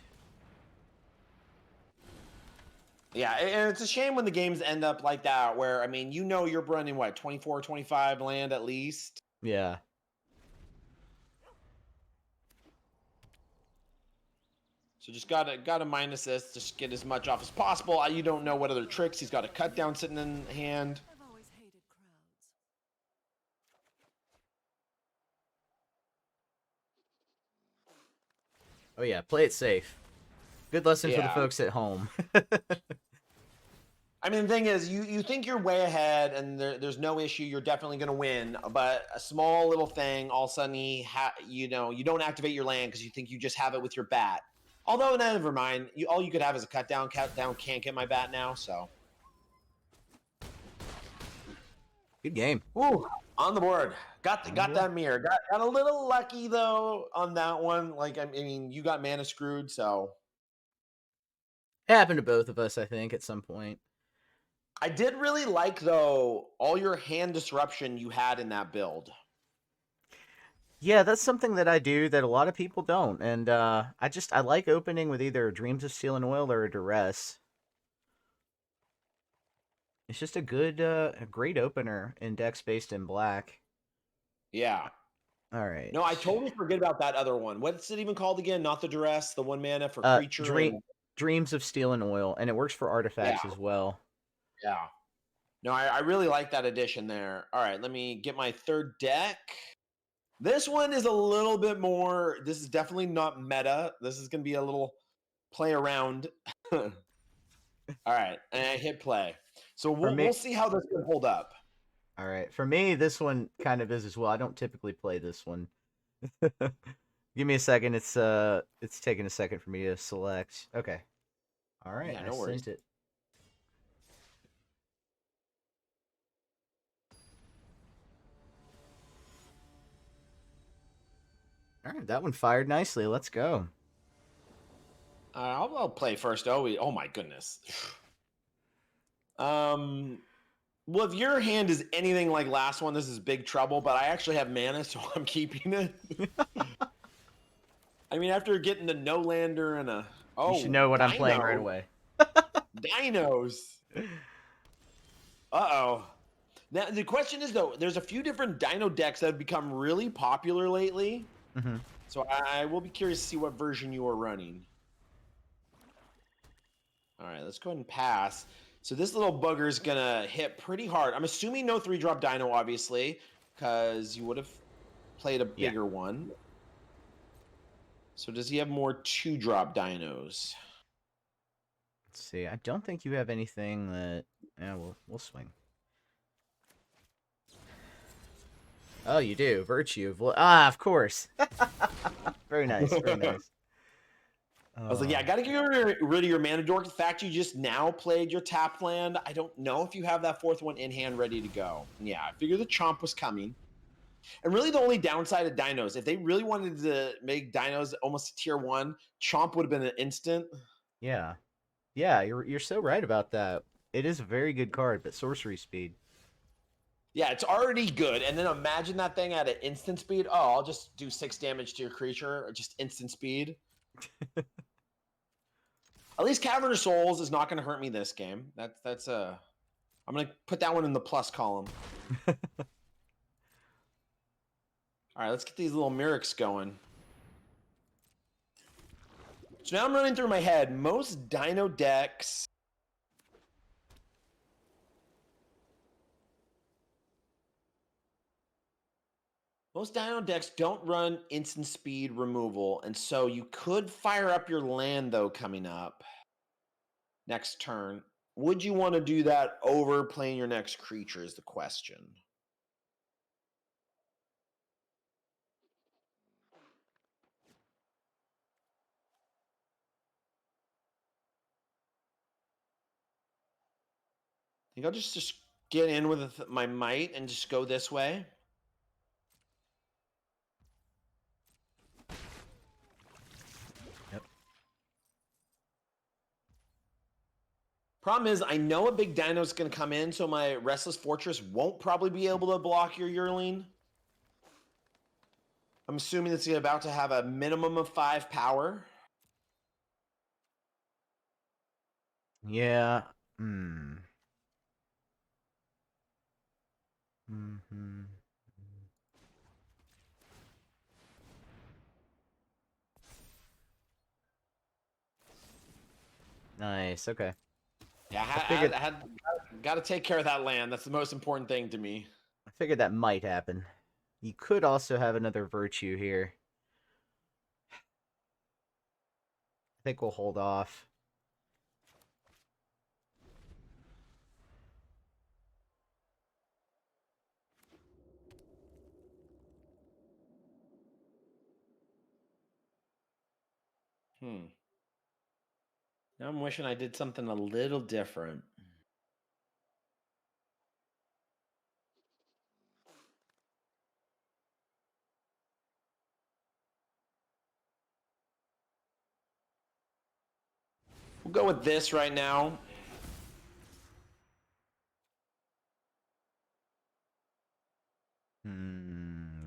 Yeah, and it's a shame when the games end up like that, where, I mean, you know you're running, what, 24, 25 land at least? Yeah. So just gotta minus this, just get as much off as possible. You don't know what other tricks. He's got a cut down sitting in hand. I've always hated crowds. Oh, yeah. Play it safe. Good lesson for the Yeah. folks at home. I mean, the thing is, you think you're way ahead, and there's no issue. You're definitely going to win. But a small little thing, all of a sudden, you don't activate your land because you think you just have it with your bat. Although, never mind. All you could have is a cut down. Cut down can't get my bat now, so. Good game. Ooh, on the board. Got that mirror. Got a little lucky though on that one. Like, I mean, you got mana screwed, so. It happened to both of us, I think, at some point. I did really like though all your hand disruption you had in that build. Yeah, that's something that I do that a lot of people don't, and I like opening with either Dreams of Steel and Oil or a Duress. It's just a great opener in decks based in black. Yeah. All right. No, I totally forget about that other one. What's it even called again? Not the Duress, the 1 mana for Creature. Dreams of Steel and Oil, and it works for artifacts as well. Yeah. No, I really like that addition there. All right, let me get my third deck. This one is a little bit more. This is definitely not meta. This is going to be a little play around. All right, and I hit play. So we'll see how this can hold up. All right. For me, this one kind of is as well. I don't typically play this one. Give me a second. It's taking a second for me to select. Okay. All right. Yeah, no I worries. sent it. All right, that one fired nicely. Let's go. I'll play first. Oh my goodness. Well, if your hand is anything like last one, this is big trouble. But I actually have mana, so I'm keeping it. I mean, after getting the no lander and a You should know what I'm playing right away. Dinos. Uh-oh. Now, the question is, though, there's a few different dino decks that have become really popular lately. Mm-hmm. So I will be curious to see what version you are running. All right, let's go ahead and pass. So this little bugger is going to hit pretty hard. I'm assuming no 3-drop dino, obviously, because you would have played a bigger one. So does he have more 2-drop dinos? Let's see. I don't think you have anything that... Yeah, we'll swing. Oh, you do. Virtue. Of course. Very nice. Very nice. I was like, yeah, I got to get rid of your mana dork. The fact you just now played your tap land, I don't know if you have that fourth one in hand ready to go. And yeah, I figured the chomp was coming. And really the only downside of dinos, if they really wanted to make dinos almost tier 1, chomp would have been an instant. Yeah. Yeah, you're so right about that. It is a very good card, but sorcery speed. Yeah, it's already good. And then imagine that thing at an instant speed. Oh, I'll just do 6 damage to your creature, or just instant speed. At least Cavern of Souls is not going to hurt me this game. That's I'm going to put that one in the plus column. All right, let's get these little Myrics going. So now I'm running through my head. Most Dino decks. Most Dino decks don't run instant speed removal, and so you could fire up your land, though, coming up next turn. Would you want to do that over playing your next creature is the question. I think I'll just get in with my might and just go this way. Yep. Problem is, I know a big dino is going to come in, so my Restless Fortress won't probably be able to block your Yearling. I'm assuming it's about to have a minimum of 5 power. Yeah. Hmm. Mm-hmm. Nice. Okay. Yeah, figured- I had got to take care of that land. That's the most important thing to me. I figured that might happen. You could also have another virtue here. I think we'll hold off. Now I'm wishing I did something a little different. We'll go with this right now.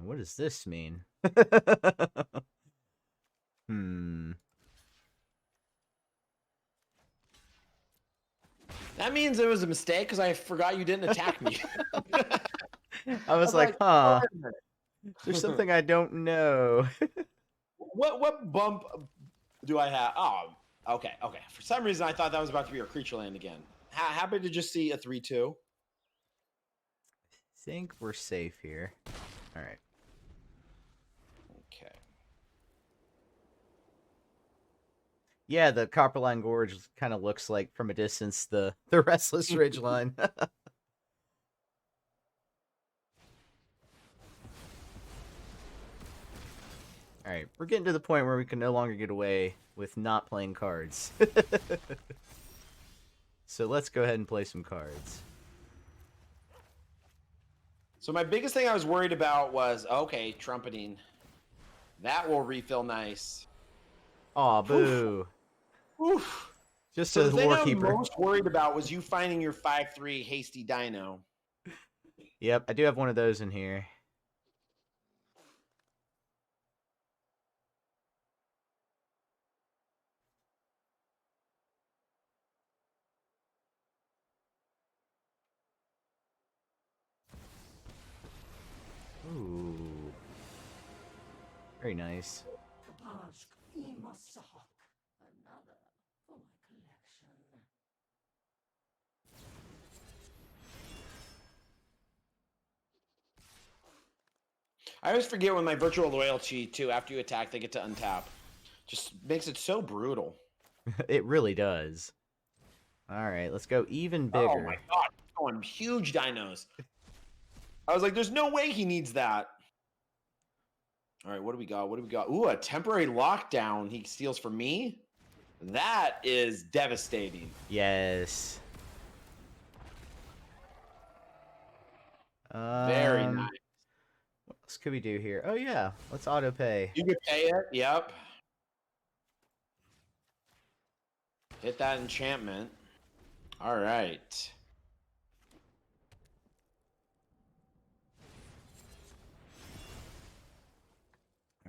What does this mean? That means it was a mistake because I forgot you didn't attack me. I was like, huh. "Wait a minute." There's something I don't know. What bump do I have? Oh, okay. For some reason, I thought that was about to be your creature land again. Happy to just see a 3/2. Think we're safe here. All right. Okay. Yeah, the Copperline Gorge kind of looks like from a distance the Restless Ridgeline. All right, we're getting to the point where we can no longer get away with not playing cards. So let's go ahead and play some cards. So my biggest thing I was worried about was, okay, trumpeting. That will refill nice. Aw, boo. Oof. Just So as the thing I was Warkeeper. most worried about was you finding your 5/3 hasty dino. Yep, I do have one of those in here. Ooh. Very nice. Ask Imasahak. Another for my collection. I always forget when my virtual loyalty too, after you attack, they get to untap. Just makes it so brutal. It really does. All right, let's go even bigger. Oh my god, he's going huge dinos. I was like, there's no way he needs that. All right, what do we got? Ooh, a temporary lockdown he steals from me? That is devastating. Yes. Very nice. What else could we do here? Oh yeah, let's auto pay. You can pay it. Yep. Hit that enchantment. All right.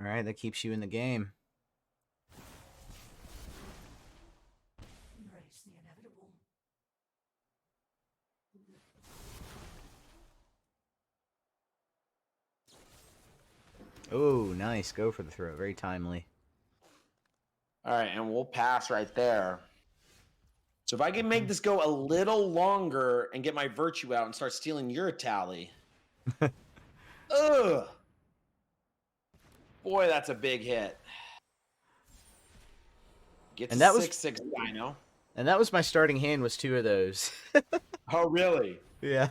All right, that keeps you in the game. Embrace the inevitable. Oh, nice. Go for the throw. Very timely. All right, and we'll pass right there. So if I can make this go a little longer and get my virtue out and start stealing your tally. Ugh. Boy, that's a big hit. Gets And a that was 6/6 dino. And that was my starting hand was 2 of those. Oh, really? Yeah.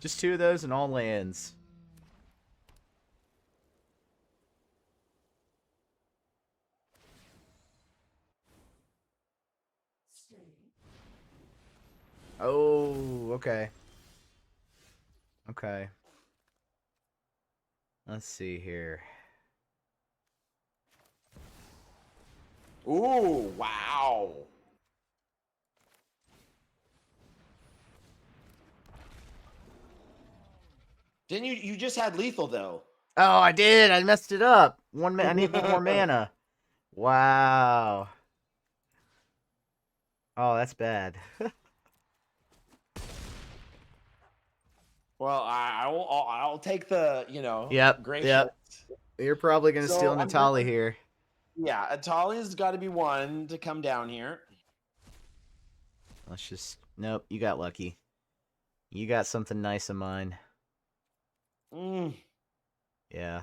Just 2 of those and all lands. Stay. Oh, okay. Okay. Let's see here. Ooh, wow. Didn't you just had lethal though? Oh, I did. I messed it up. I need 1 more mana. Wow. Oh, that's bad. Well, I'll take the, Yep, great yep. hits. You're probably going to So, steal I'm Natali gonna- here. Yeah, Atalia's got to be one to come down here. Let's just... Nope, you got lucky. You got something nice of mine. Yeah.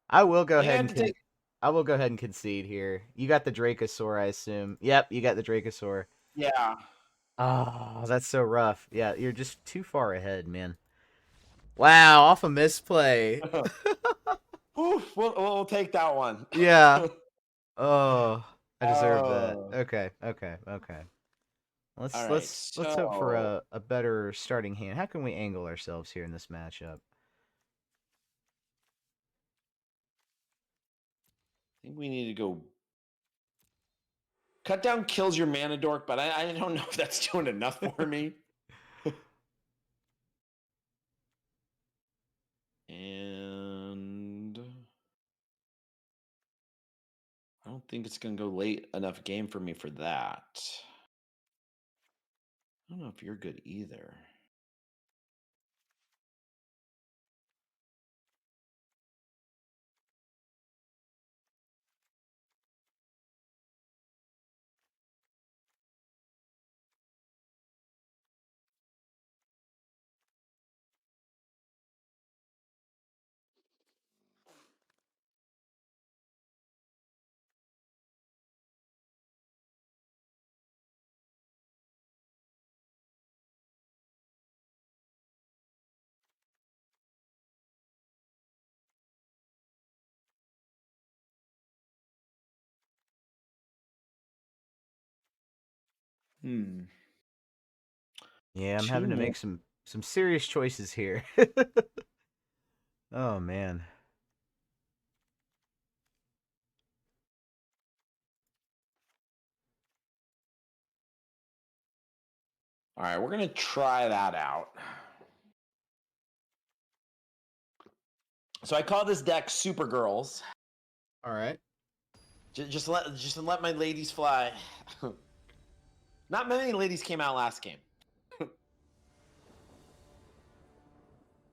I will go ahead and... I will go ahead and concede here. You got the Dracosaur, I assume. Yep, you got the Dracosaur. Yeah. Oh, that's so rough. Yeah, you're just too far ahead, man. Wow, off a misplay. Oof, we'll take that one. Yeah. Oh, I deserve that. Oh. Okay. Let's All right, let's hope for so- a better starting hand. How can we angle ourselves here in this matchup? I think we need to go. Cut down kills your mana dork, but I don't know if that's doing enough for me. And I don't think it's going to go late enough game for me for that. I don't know if you're good either. Yeah, I'm 2 having to more. make some serious choices here. Oh man. All right, we're going to try that out. So I call this deck Super Girls. All right. Just let my ladies fly. Not many ladies came out last game.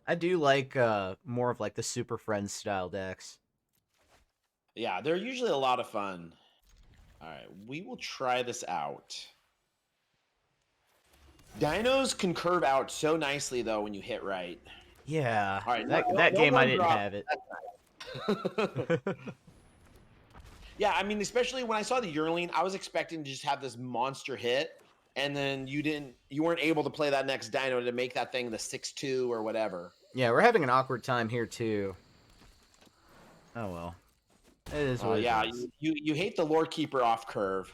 I do like more of like the Super Friends style decks. Yeah, they're usually a lot of fun. All right, we will try this out. Dinos can curve out so nicely though when you hit right. Yeah. All right, that game I didn't have it. Yeah, I mean, especially when I saw the Yearling, I was expecting to just have this monster hit, and then you weren't able to play that next dino to make that thing the 6/2 or whatever. Yeah, we're having an awkward time here too. Oh well. It is what Yeah, it is. you hate the lore keeper off curve.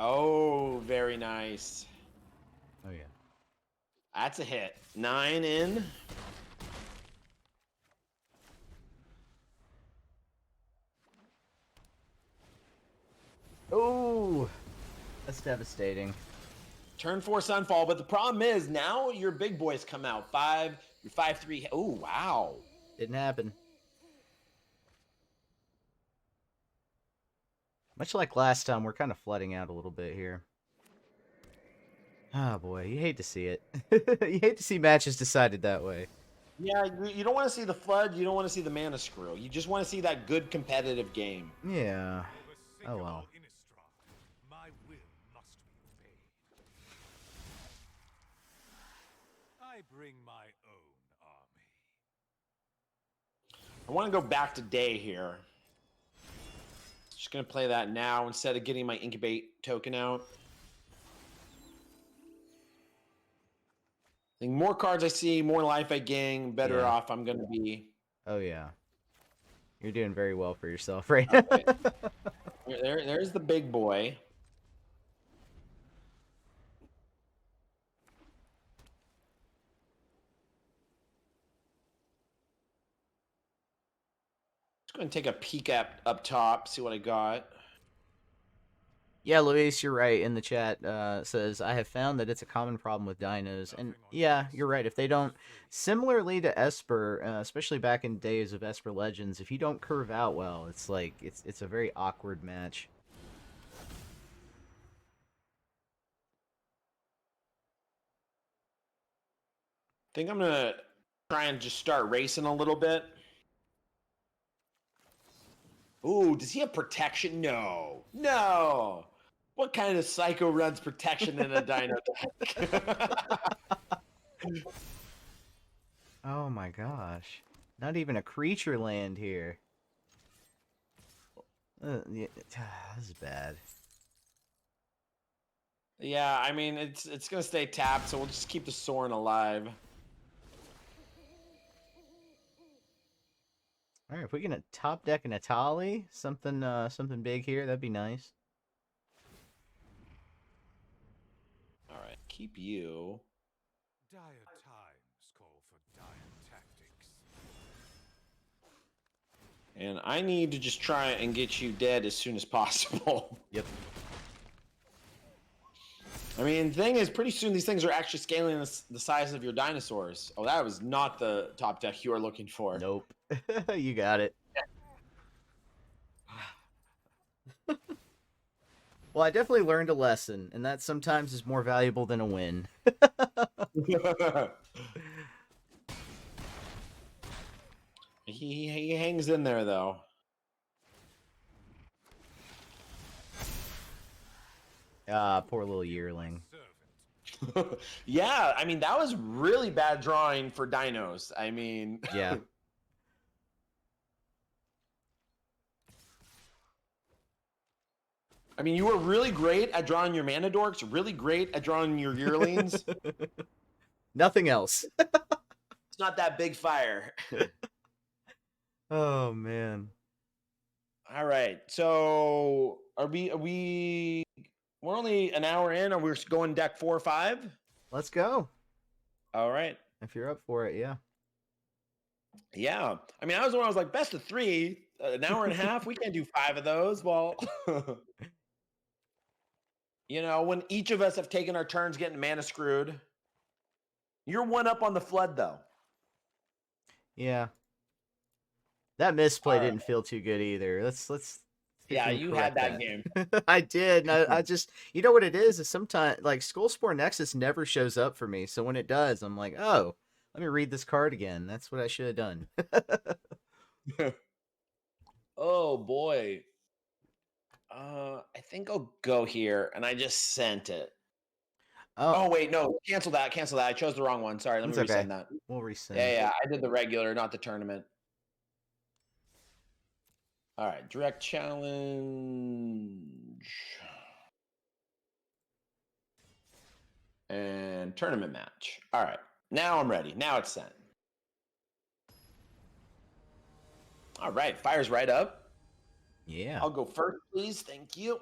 Oh, very nice. Oh yeah. That's a hit. 9 in. Oh, that's devastating. Turn 4 Sunfall, but the problem is now your big boys come out. 5, your 5-3. Oh, wow. Didn't happen. Much like last time, we're kind of flooding out a little bit here. Oh boy, you hate to see it. You hate to see matches decided that way. Yeah, you don't want to see the flood. You don't want to see the mana screw. You just want to see that good competitive game. Yeah. Oh well. My will must be obeyed. I bring my own army. I want to go back to day here. Just going to play that now instead of getting my incubate token out. I think more cards I see, more life I gain, better Yeah. off I'm going to be. Oh yeah. You're doing very well for yourself right now. Okay. There's the big boy. Just going to take a peek up top, see what I got. Yeah, Luis, you're right. In the chat, says I have found that it's a common problem with dinos, and yeah, you're right. If they don't, similarly to Esper, especially back in days of Esper Legends, if you don't curve out well, it's like it's a very awkward match. I think I'm going to try and just start racing a little bit. Ooh, does he have protection? No. No. What kind of psycho runs protection in a dino deck? Oh my gosh, not even a creature land here. Yeah, this is bad. Yeah, I mean, it's going to stay tapped, so we'll just keep the Sorin alive. All right, if we can top deck an Atali, something big here, that'd be nice. All right, keep you. Dire times call for dire tactics. And I need to just try and get you dead as soon as possible. Yep. I mean, the thing is, pretty soon these things are actually scaling the size of your dinosaurs. Oh, that was not the top deck you were looking for. Nope. You got it. Well, I definitely learned a lesson, and that sometimes is more valuable than a win. He hangs in there, though. Ah, poor little yearling. Yeah, I mean, that was really bad drawing for dinos. I mean... Yeah. I mean, you were really great at drawing your mana dorks, really great at drawing your yearlings. Nothing else. It's not that big fire. Oh man. All right. So are we we're only an hour in, or we're going deck 4 or 5? Let's go. All right. If you're up for it, yeah. Yeah. I mean, I was like, best of 3, an hour and a half. We can't do 5 of those. Well, you know, when each of us have taken our turns getting mana screwed. You're one up on the flood, though. Yeah. That misplay All right. didn't feel too good either. Let's Yeah, you had correct that game. I did. And I just, you know what it is sometimes like Skullspore Nexus never shows up for me. So when it does, I'm like, oh, let me read this card again. That's what I should have done. Oh boy. I think I'll go here, and I just sent it. Oh wait, no, cancel that. I chose the wrong one. Sorry, let me It's okay. resend that. We'll resend. Yeah, I did the regular, not the tournament. All right, direct challenge. And tournament match. All right, now I'm ready. Now it's sent. All right, fires right up. Yeah. I'll go first, please. Thank you.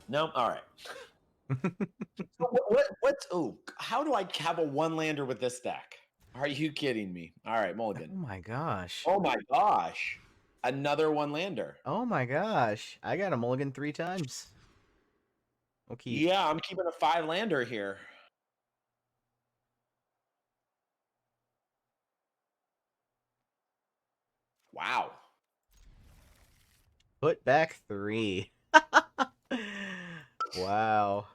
No, all right. So what's how do I have a one lander with this deck? Are you kidding me? All right, Oh mulligan. my gosh. Oh my gosh. Another one lander. Oh my gosh. I got a mulligan 3 times. We'll keep. Yeah, I'm keeping a 5 lander here. Wow. Put back 3. Wow.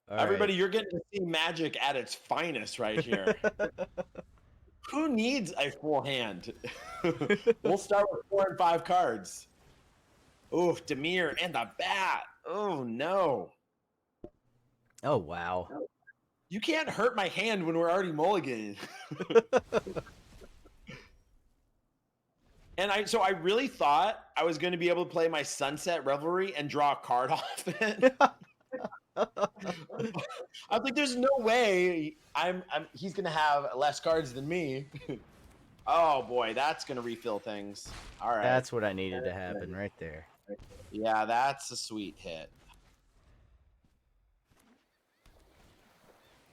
All Everybody, you're getting to see Magic at its finest right here. Who needs a full hand? We'll start with 4 and 5 cards. Oof, Demir and the bat. Oh no. Oh wow. You can't hurt my hand when we're already mulliganing. And so I really thought I was going to be able to play my Sunset Revelry and draw a card off it. I was like, there's no way he's going to have less cards than me. Oh boy, that's going to refill things. All right. That's what I needed to happen right there. Yeah, that's a sweet hit.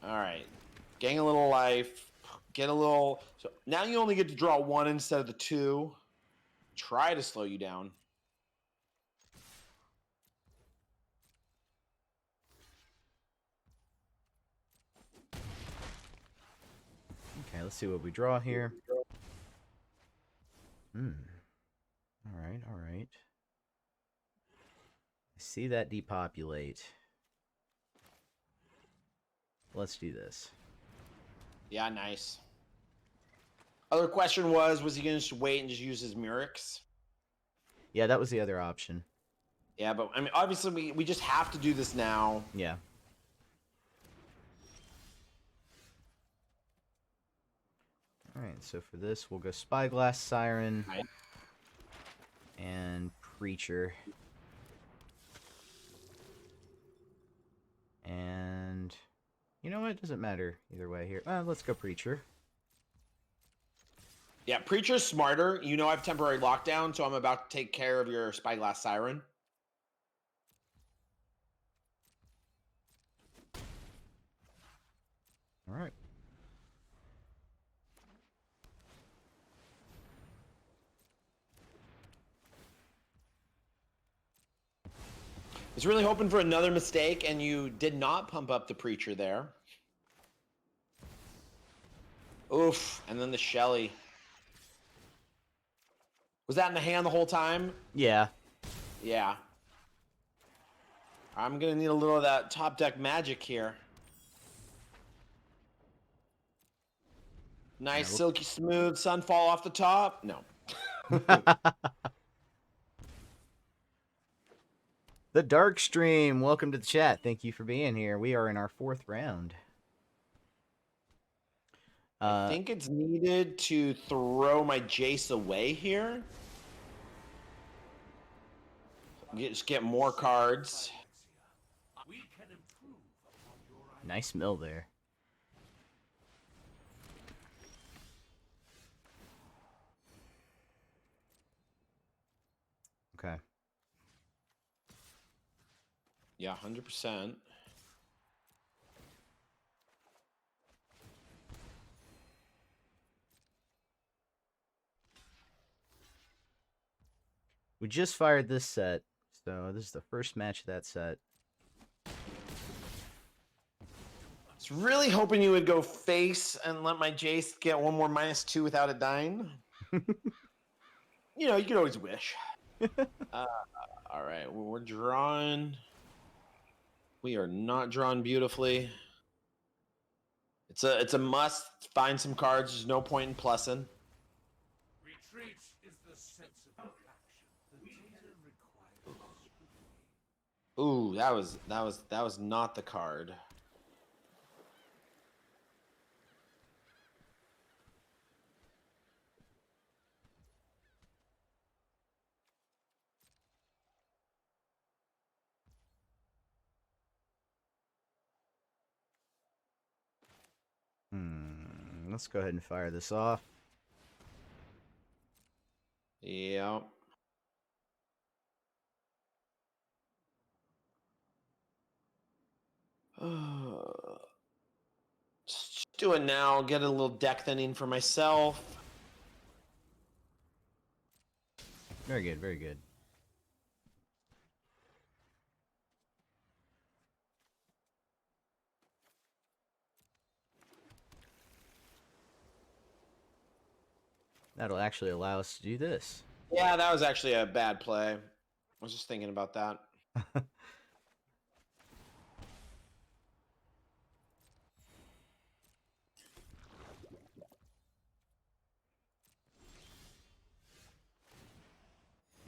All right. Gain a little life. Get a little. So now you only get to draw 1 instead of the 2. Try to slow you down. Okay, let's see what we draw here. All right, all right. I see that depopulate. Let's do this. Yeah, nice. Other question was he going to just wait and just use his Murex? Yeah, that was the other option. Yeah, but I mean, obviously we just have to do this now. Yeah. All right, so for this, we'll go Spyglass Siren Right. and Preacher. And you know what? It doesn't matter either way here. Let's go Preacher. Yeah, Preacher's smarter. You know I have temporary lockdown, so I'm about to take care of your Spyglass Siren. All right. I was really hoping for another mistake, and you did not pump up the Preacher there. Oof, and then the Shelly. Was that in the hand the whole time? Yeah. Yeah. I'm going to need a little of that top deck magic here. Nice, Yeah, silky smooth sunfall off the top. No. The Dark Stream, welcome to the chat. Thank you for being here. We are in our 4th round. I think it's needed to throw my Jace away here. Just get more cards. We can improve upon your Nice mill there. Okay. Yeah, 100%. We just fired this set, so this is the first match of that set. I was really hoping you would go face and let my Jace get one more -2 without it dying. You know, you could always wish. All right, well, we're drawing. We are not drawn beautifully. It's a must. Find some cards. There's no point in plussing. retreat is the sensible action. The data requires scrutiny. Ooh, that was not the card. Let's go ahead and fire this off. Yep. Just do it now. Get a little deck thinning for myself. Very good, very good. That'll actually allow us to do this. Yeah, that was actually a bad play. I was just thinking about that.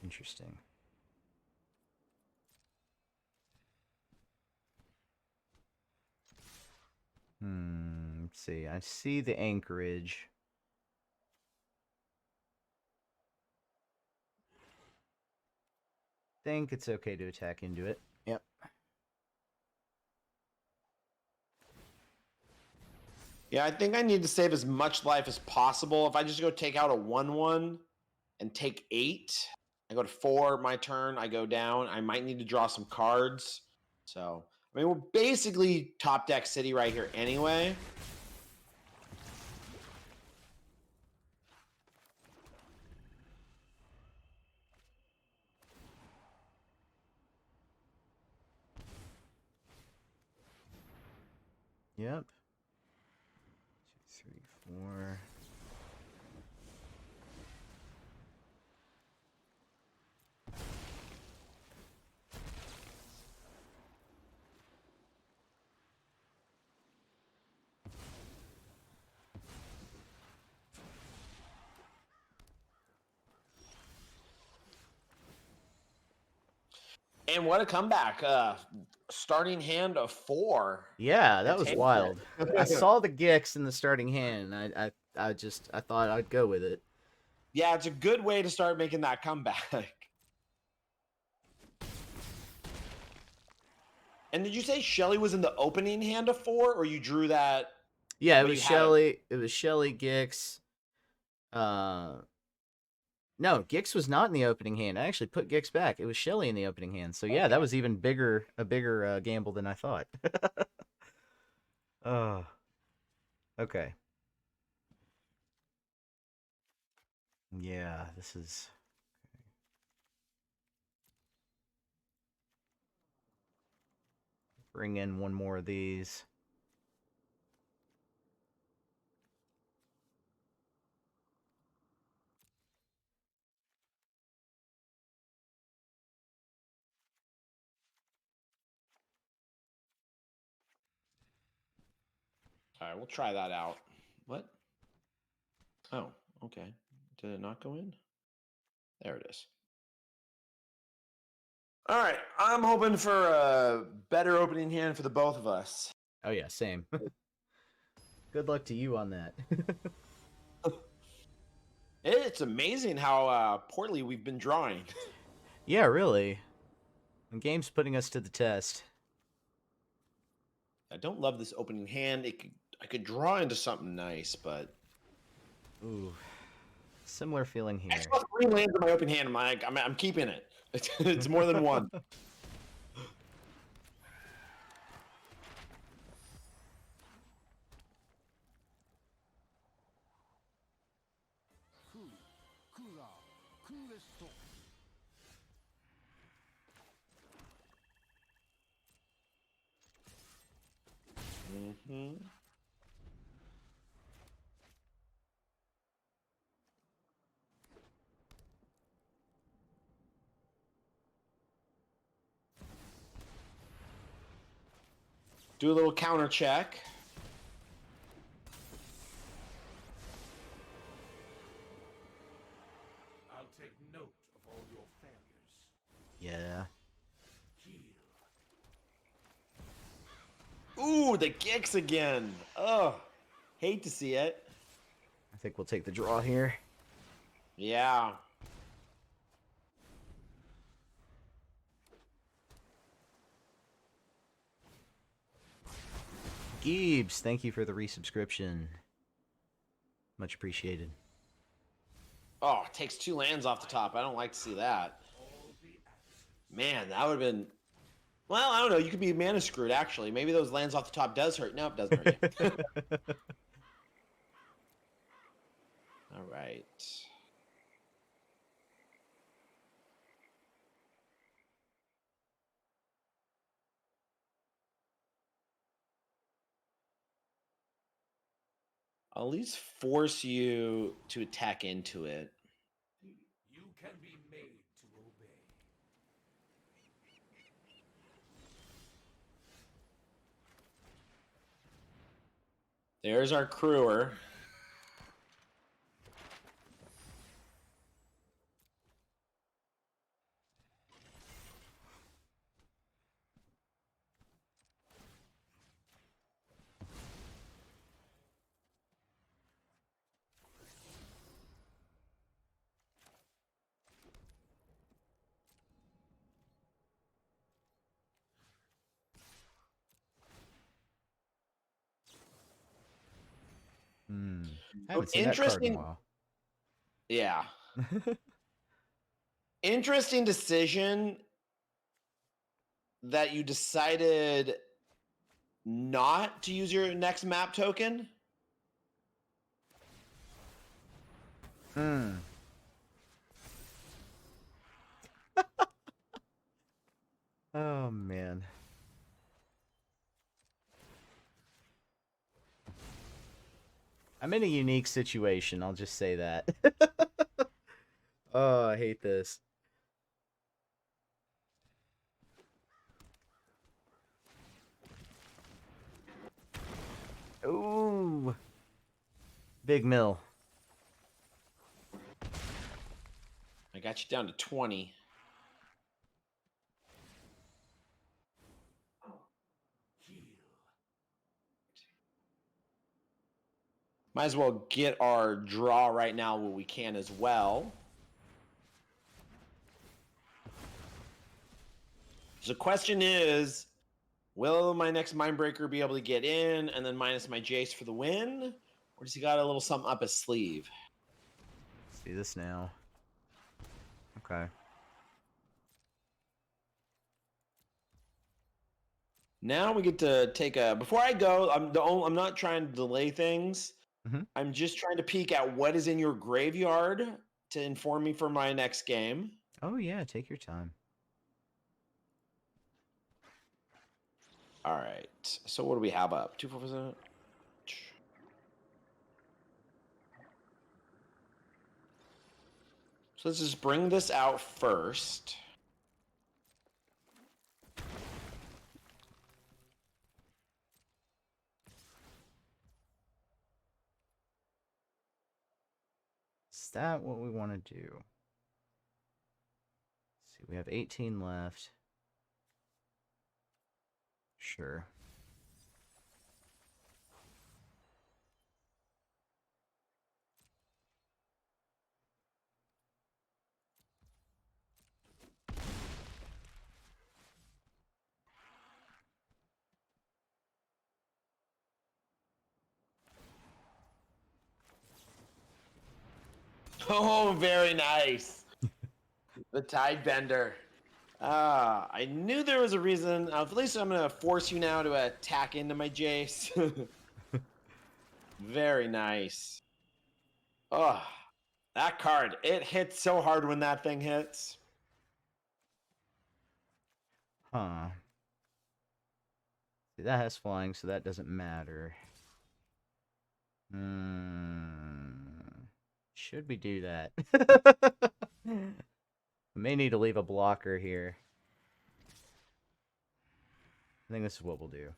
Interesting. Let's see. I see the anchorage. Think it's okay to attack into it. Yep. Yeah, I think I need to save as much life as possible. If I just go take out a 1/1 and take 8, I go to 4, my turn, I go down. I might need to draw some cards. So, I mean, we're basically top deck city right here anyway. Yep. 2, 3, 4. And what a comeback. Starting hand of 4. Yeah, that was take wild. it. I saw the Gix in the starting hand. And I thought I'd go with it. Yeah, it's a good way to start making that comeback. And did you say Shelly was in the opening hand of 4, or you drew that? Yeah, it when was you had Shelly. It was Shelly, Gix. No, Gix was not in the opening hand. I actually put Gix back. It was Shelly in the opening hand. So yeah, that was even a bigger gamble than I thought. Oh, okay. Yeah, this is. Bring in one more of these. All right, we'll try that out. What? Oh, okay. Did it not go in? There it is. All right, I'm hoping for a better opening hand for the both of us. Oh yeah, same. Good luck to you on that. It's amazing how poorly we've been drawing. Yeah, really. The game's putting us to the test. I don't love this opening hand. I could draw into something nice, but Ooh, similar feeling I here. saw 3 lands in my open hand. I'm keeping it. It's more than one. Mm-hmm. Do a little counter check. I'll take note of all your failures. Yeah. Heal. Ooh, the Gix again. Oh, hate to see it. I think we'll take the draw here. Yeah. Gibbs, thank you for the resubscription. Much appreciated. Oh, it takes 2 lands off the top. I don't like to see that. Man, that would have been... Well, I don't know. You could be mana screwed, actually. Maybe those lands off the top does hurt. No, it doesn't hurt you. All right. I'll at least force you to attack into it. You can be made to obey. There's our crewer. I haven't seen that card in a Interesting. while. Yeah. Interesting decision that you decided not to use your next map token. Oh, man. I'm in a unique situation, I'll just say that. Oh, I hate this. Ooh. Big mill. I got you down to 20. Might as well get our draw right now where we can as well. So the question is, will my next Mindbreaker be able to get in and then minus my Jace for the win? Or does he got a little something up his sleeve? See this now. Okay. Now we get to take a... Before I go, I'm not trying to delay things. Mhm. I'm just trying to peek at what is in your graveyard to inform me for my next game. Oh, yeah, take your time. All right. So what do we have up? 2-4%. So let's just bring this out first. Is that what we want to do? Let's see, we have 18 left. Sure. Oh, very nice. The Tide Bender. Ah, I knew there was a reason. At least I'm going to force you now to attack into my Jace. Very nice. Oh, that card. It hits so hard when that thing hits. Huh. See, that has flying, so that doesn't matter. Should we do that? We may need to leave a blocker here. I think this is what we'll do.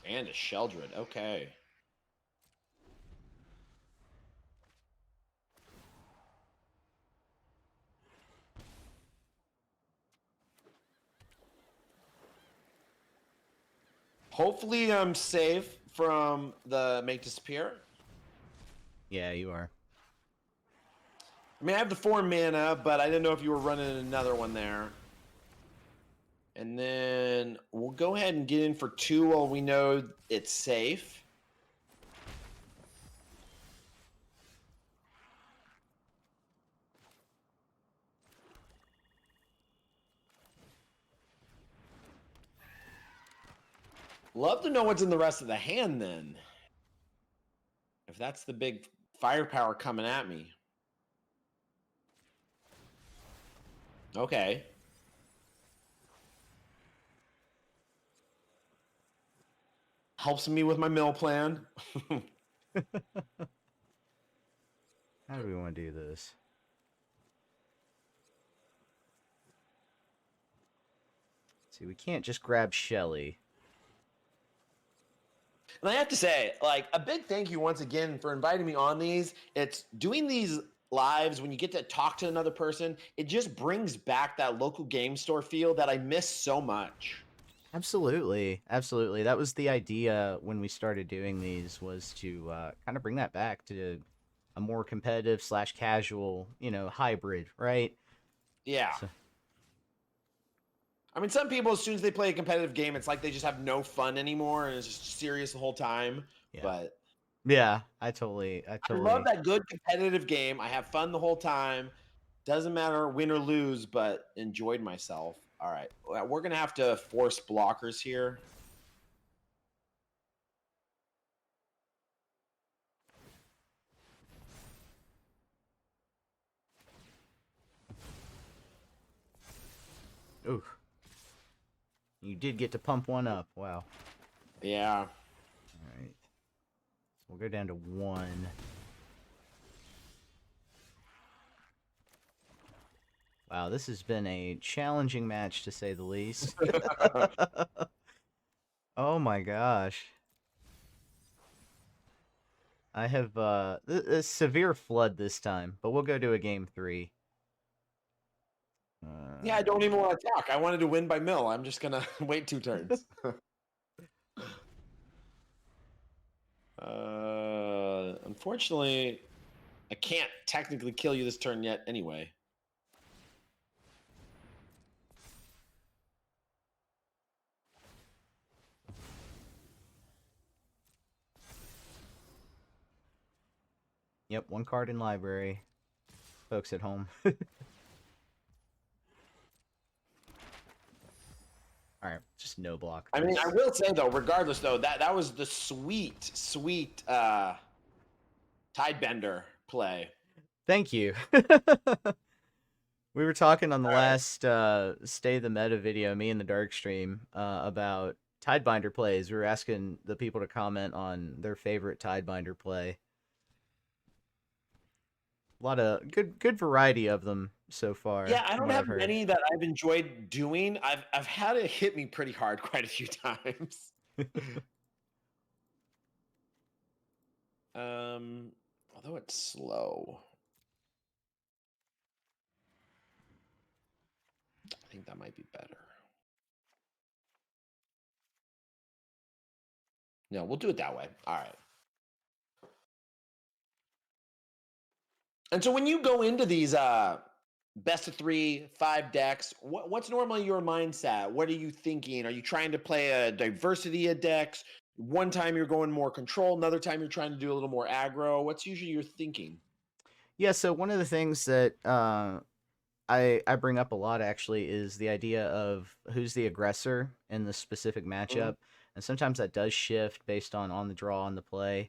And a Sheldred. Okay. Hopefully I'm safe from the Make Disappear. Yeah, you are. I mean, I have the 4 mana, but I didn't know if you were running another one there. And then we'll go ahead and get in for 2 while we know it's safe. Love to know what's in the rest of the hand then. If that's the big firepower coming at me. Okay. Helps me with my mill plan. How do we want to do this? See, we can't just grab Shelly. And I have to say, like, a big thank you once again for inviting me on these. It's doing these lives when you get to talk to another person. It just brings back that local game store feel that I miss so much. Absolutely, absolutely. That was the idea when we started doing these, was to kind of bring that back to a more competitive / casual, hybrid, right? Yeah. So, I mean, some people, as soon as they play a competitive game, it's like they just have no fun anymore and it's just serious the whole time. yeah. But yeah, I totally. I love that good competitive game. I have fun the whole time. Doesn't matter win or lose, but enjoyed myself. All right. We're going to have to force blockers here. Ooh. You did get to pump one up. Wow. Yeah. All right. We'll go down to 1. Wow, this has been a challenging match, to say the least. Oh my gosh. I have a severe flood this time, but we'll go to a game 3. Yeah, I don't even want to talk. I wanted to win by mill. I'm just going to wait 2 turns. Unfortunately, I can't technically kill you this turn yet anyway. Yep, 1 card in library. Folks at home. Alright, just no block. I mean, I will say, though, regardless, though, that was the sweet, sweet Tidebender play. Thank you. We were talking on the last Stay the Meta video, me and the Dark Stream, about Tidebinder plays. We were asking the people to comment on their favorite Tidebinder play. A lot of good variety of them so far. Yeah, I don't have many that I've enjoyed doing. I've had it hit me pretty hard quite a few times. Although it's slow. I think that might be better. No, we'll do it that way. All right. And so when you go into these best of 3, 5 decks, what's normally your mindset? What are you thinking? Are you trying to play a diversity of decks? One time you're going more control, another time you're trying to do a little more aggro. What's usually your thinking? Yeah, so one of the things that I bring up a lot, actually, is the idea of who's the aggressor in the specific matchup. And sometimes that does shift based on the draw, on the play.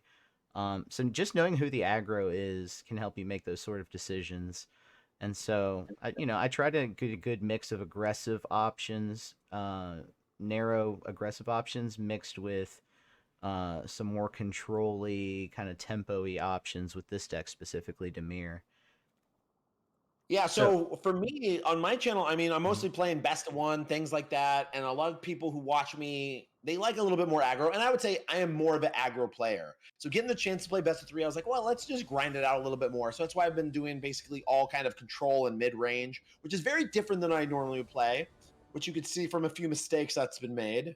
So just knowing who the aggro is can help you make those sort of decisions. And so, I try to get a good mix of aggressive options, narrow aggressive options mixed with some more control-y, kind of tempo-y options with this deck specifically, Demir. Yeah, so for me, on my channel, I mean, I'm mostly playing best of 1, things like that. And a lot of people who watch me, they like a little bit more aggro. And I would say I am more of an aggro player. So getting the chance to play best of 3, I was like, well, let's just grind it out a little bit more. So that's why I've been doing basically all kind of control and mid-range, which is very different than I normally would play, which you could see from a few mistakes that's been made.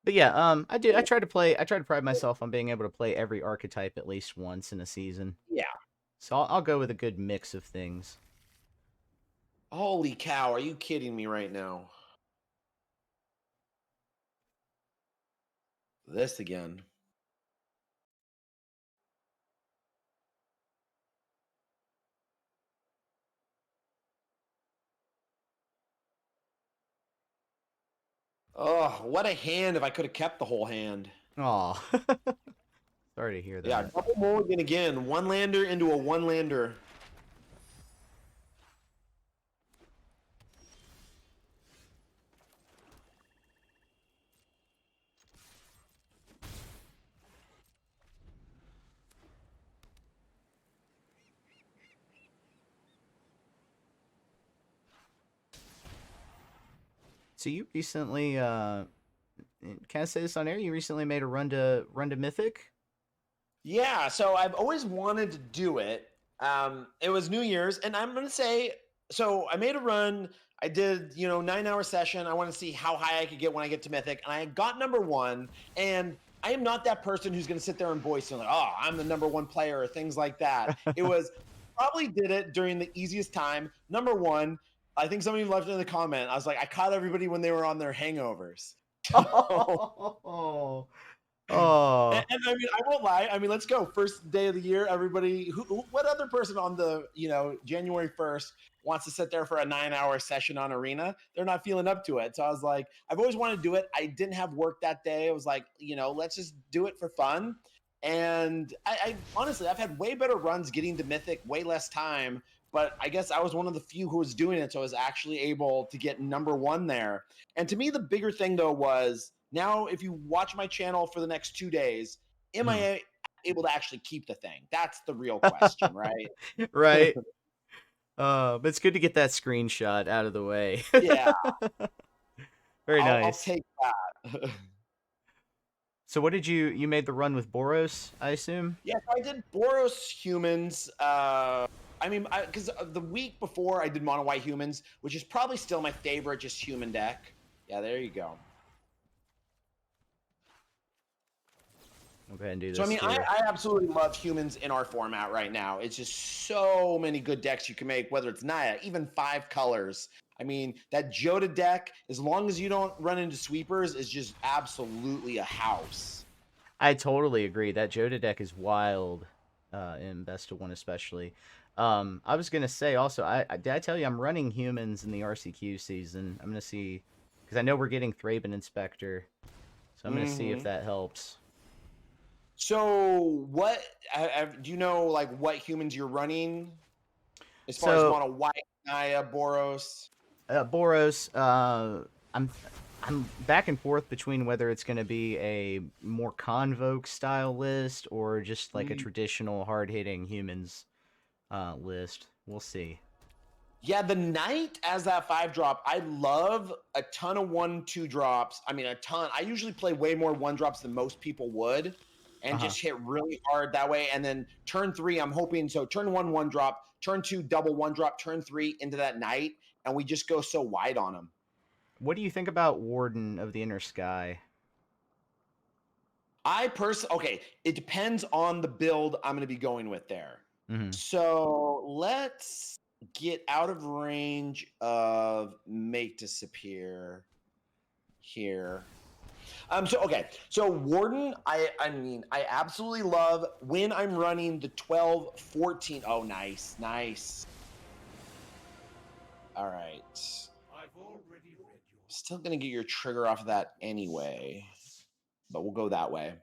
But yeah, I try to pride myself on being able to play every archetype at least once in a season. Yeah. So I'll go with a good mix of things. Holy cow, are you kidding me right now? This again. Oh, what a hand if I could have kept the whole hand. Aw. Sorry to hear that. Yeah, double mulligan again. One lander into a one lander. So you recently, can I say this on air? You recently made a run to Mythic? Yeah, so I've always wanted to do it. It was New Year's, and I'm gonna say, so I made a run. I did, 9-hour session. I want to see how high I could get when I get to Mythic, and I got number 1. And I am not that person who's gonna sit there and voice and like, oh, I'm the number 1 player or things like that. It was probably did it during the easiest time. Number 1. I think somebody left in the comment. I was like, I caught everybody when they were on their hangovers. Oh. Oh. And I mean, I won't lie. I mean, let's go. First day of the year, everybody. What other person on the January 1st wants to sit there for a 9-hour session on Arena? They're not feeling up to it. So I was like, I've always wanted to do it. I didn't have work that day. I was like, let's just do it for fun. And I honestly, I've had way better runs getting to Mythic, way less time. But I guess I was one of the few who was doing it, so I was actually able to get number 1 there. And to me, the bigger thing though was, now if you watch my channel for the next 2 days, am I able to actually keep the thing? That's the real question, right? Right. But it's good to get that screenshot out of the way. Yeah. Very I'll nice. take that. So what did you made the run with Boros, I assume? Yeah, so I did Boros humans. I mean, because the week before I did mono white humans, which is probably still my favorite just human deck. Yeah, there you go. I'll go ahead and do this. So I mean, I absolutely love humans in our format right now. It's just so many good decks you can make, whether it's Naya, even 5 colors. I mean, that Joda deck, as long as you don't run into sweepers, is just absolutely a house. I totally agree. That Joda deck is wild, in Best of 1 especially. I was gonna say also, did I tell you I'm running humans in the RCQ season? I'm gonna see, because I know we're getting Thraben Inspector, so I'm gonna see if that helps. So what do you know, like what humans you're running as far as mono white, Naya, Boros? Boros, I'm back and forth between whether it's going to be a more Convoke style list or just like a traditional hard-hitting humans list. We'll see. Yeah, the Knight as that 5-drop, I love a ton of 1-2 drops. I mean, a ton. I usually play way more 1-drops than most people would, and just hit really hard that way. And then turn 3, I'm hoping, so turn 1, 1-drop, turn 2, double 1-drop, turn 3 into that Knight, and we just go so wide on them. What do you think about Warden of the Inner Sky? Okay, it depends on the build I'm going to be going with there. So let's get out of range of Make Disappear here. So Warden, I mean, I absolutely love when I'm running the 12, 14. Oh, nice. All right. I've already read your... Still gonna get your trigger off of that anyway, but we'll go that way.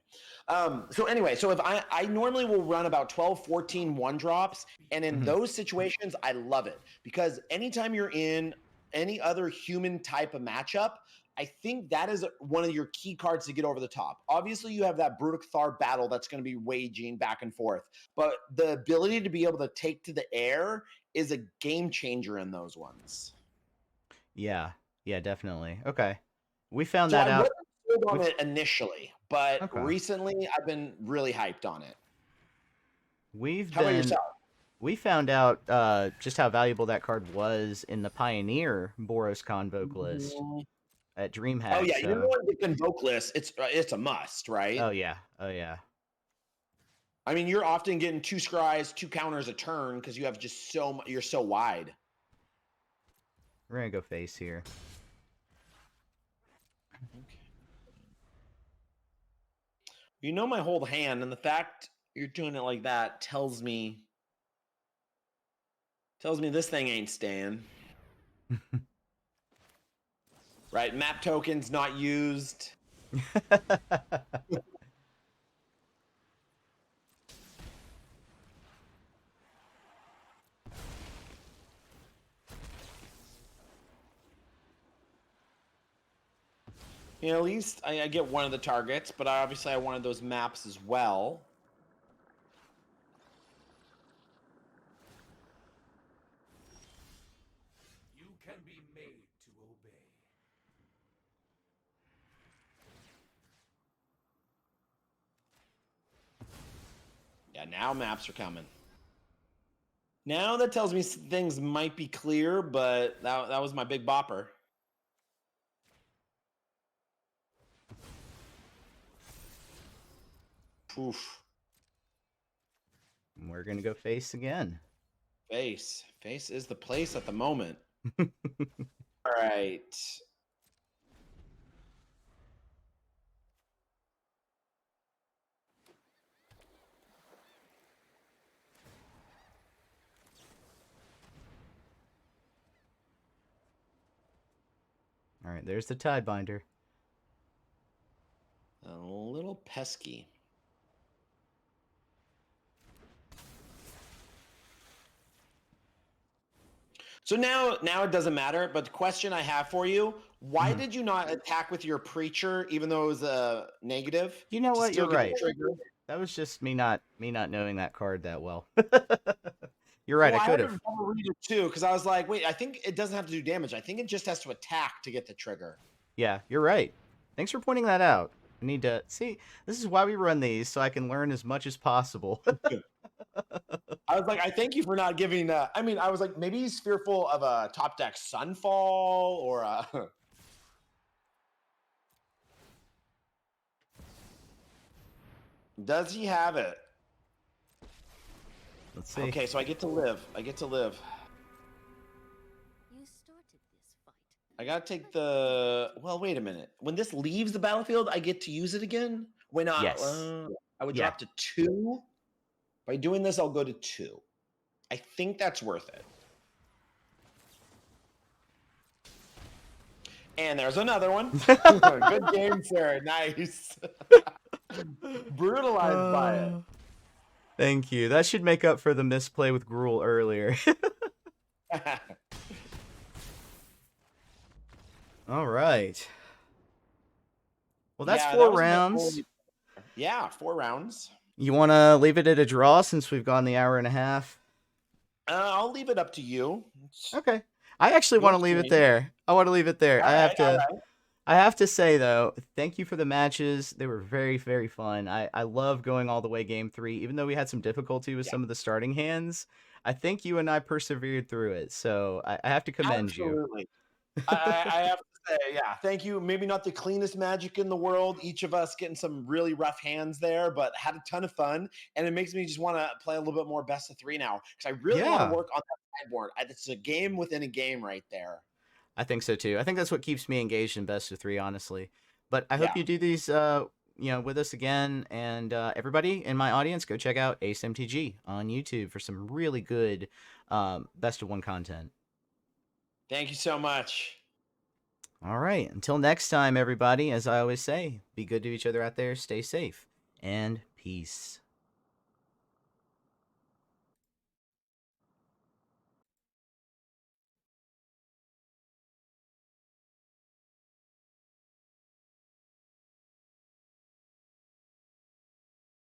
So anyway, so if I normally will run about 12, 14 1-drops, and in those situations, I love it, because anytime you're in any other human type of matchup, I think that is one of your key cards to get over the top. Obviously, you have that Brutic-Thar battle that's going to be waging back and forth, but the ability to be able to take to the air is a game changer in those ones. Yeah, definitely. Okay. We found that out. I wasn't sold on it initially, but recently I've been really hyped on it. How about yourself? We found out just how valuable that card was in the Pioneer Boros Convoke list at DreamHack. Oh yeah, you know what? The Convoke list, it's a must, right? Oh yeah. I I mean, you're often getting 2 scries, 2 counters a turn because you have just you're so wide. We're gonna go face here. Okay. You know my whole hand, and the fact you're doing it like that tells me this thing ain't staying. Right, map tokens not used. You know, at least I get one of the targets, but obviously I wanted those maps as well. You can be made to obey. Yeah, now maps are coming. Now that tells me things might be clear, but that was my big bopper. Oof. We're gonna go face again. Face. Face is the place at the moment. All right. All right, there's the Tidebinder. A little pesky. So now it doesn't matter, but the question I have for you, why did you not attack with your preacher even though it was a negative? You know to what? still You're get the right. trigger? That was just me not knowing that card that well. You're right. Well, I I could had to have. double read it too because I was like, wait, I think it doesn't have to do damage. I think it just has to attack to get the trigger. Yeah, you're right. Thanks for pointing that out. I need to see. This is why we run these, so I can learn as much as possible. I was like, I thank you for not giving. I mean, I was like, maybe he's fearful of a top deck Sunfall or a. Does he have it? Let's see. Okay, so I get to live. You started this fight. I gotta take the. Well, wait a minute. When this leaves the battlefield, I get to use it again. When not? Yes. I would Yeah. drop to 2. By doing this, I'll go to 2. I think that's worth it. And there's another one. Good game, sir. Nice. Brutalized by it. Thank you. That should make up for the misplay with Gruul earlier. All right. Well, that's Yeah, 4 that was my rounds. only- Yeah, 4 rounds. You want to leave it at a draw since we've gone the hour and a half? I'll leave it up to you. Okay. I actually want to leave it there. I want to leave it there. I have to say though, thank you for the matches. They were very, very fun. I love going all the way game 3, even though we had some difficulty with some of the starting hands. I think you and I persevered through it, so I have to commend you. Absolutely. I have to say, yeah, thank you. Maybe not the cleanest Magic in the world. Each of us getting some really rough hands there, but had a ton of fun. And it makes me just want to play a little bit more best of 3 now because I really want to work on that sideboard. It's a game within a game right there. I think so too. I think that's what keeps me engaged in best of 3, honestly. But I hope Yeah. you do these, with us again. And everybody in my audience, go check out ACEMTG on YouTube for some really good best of 1 content. Thank you so much. All right. Until next time, everybody, as I always say, be good to each other out there, stay safe, and peace.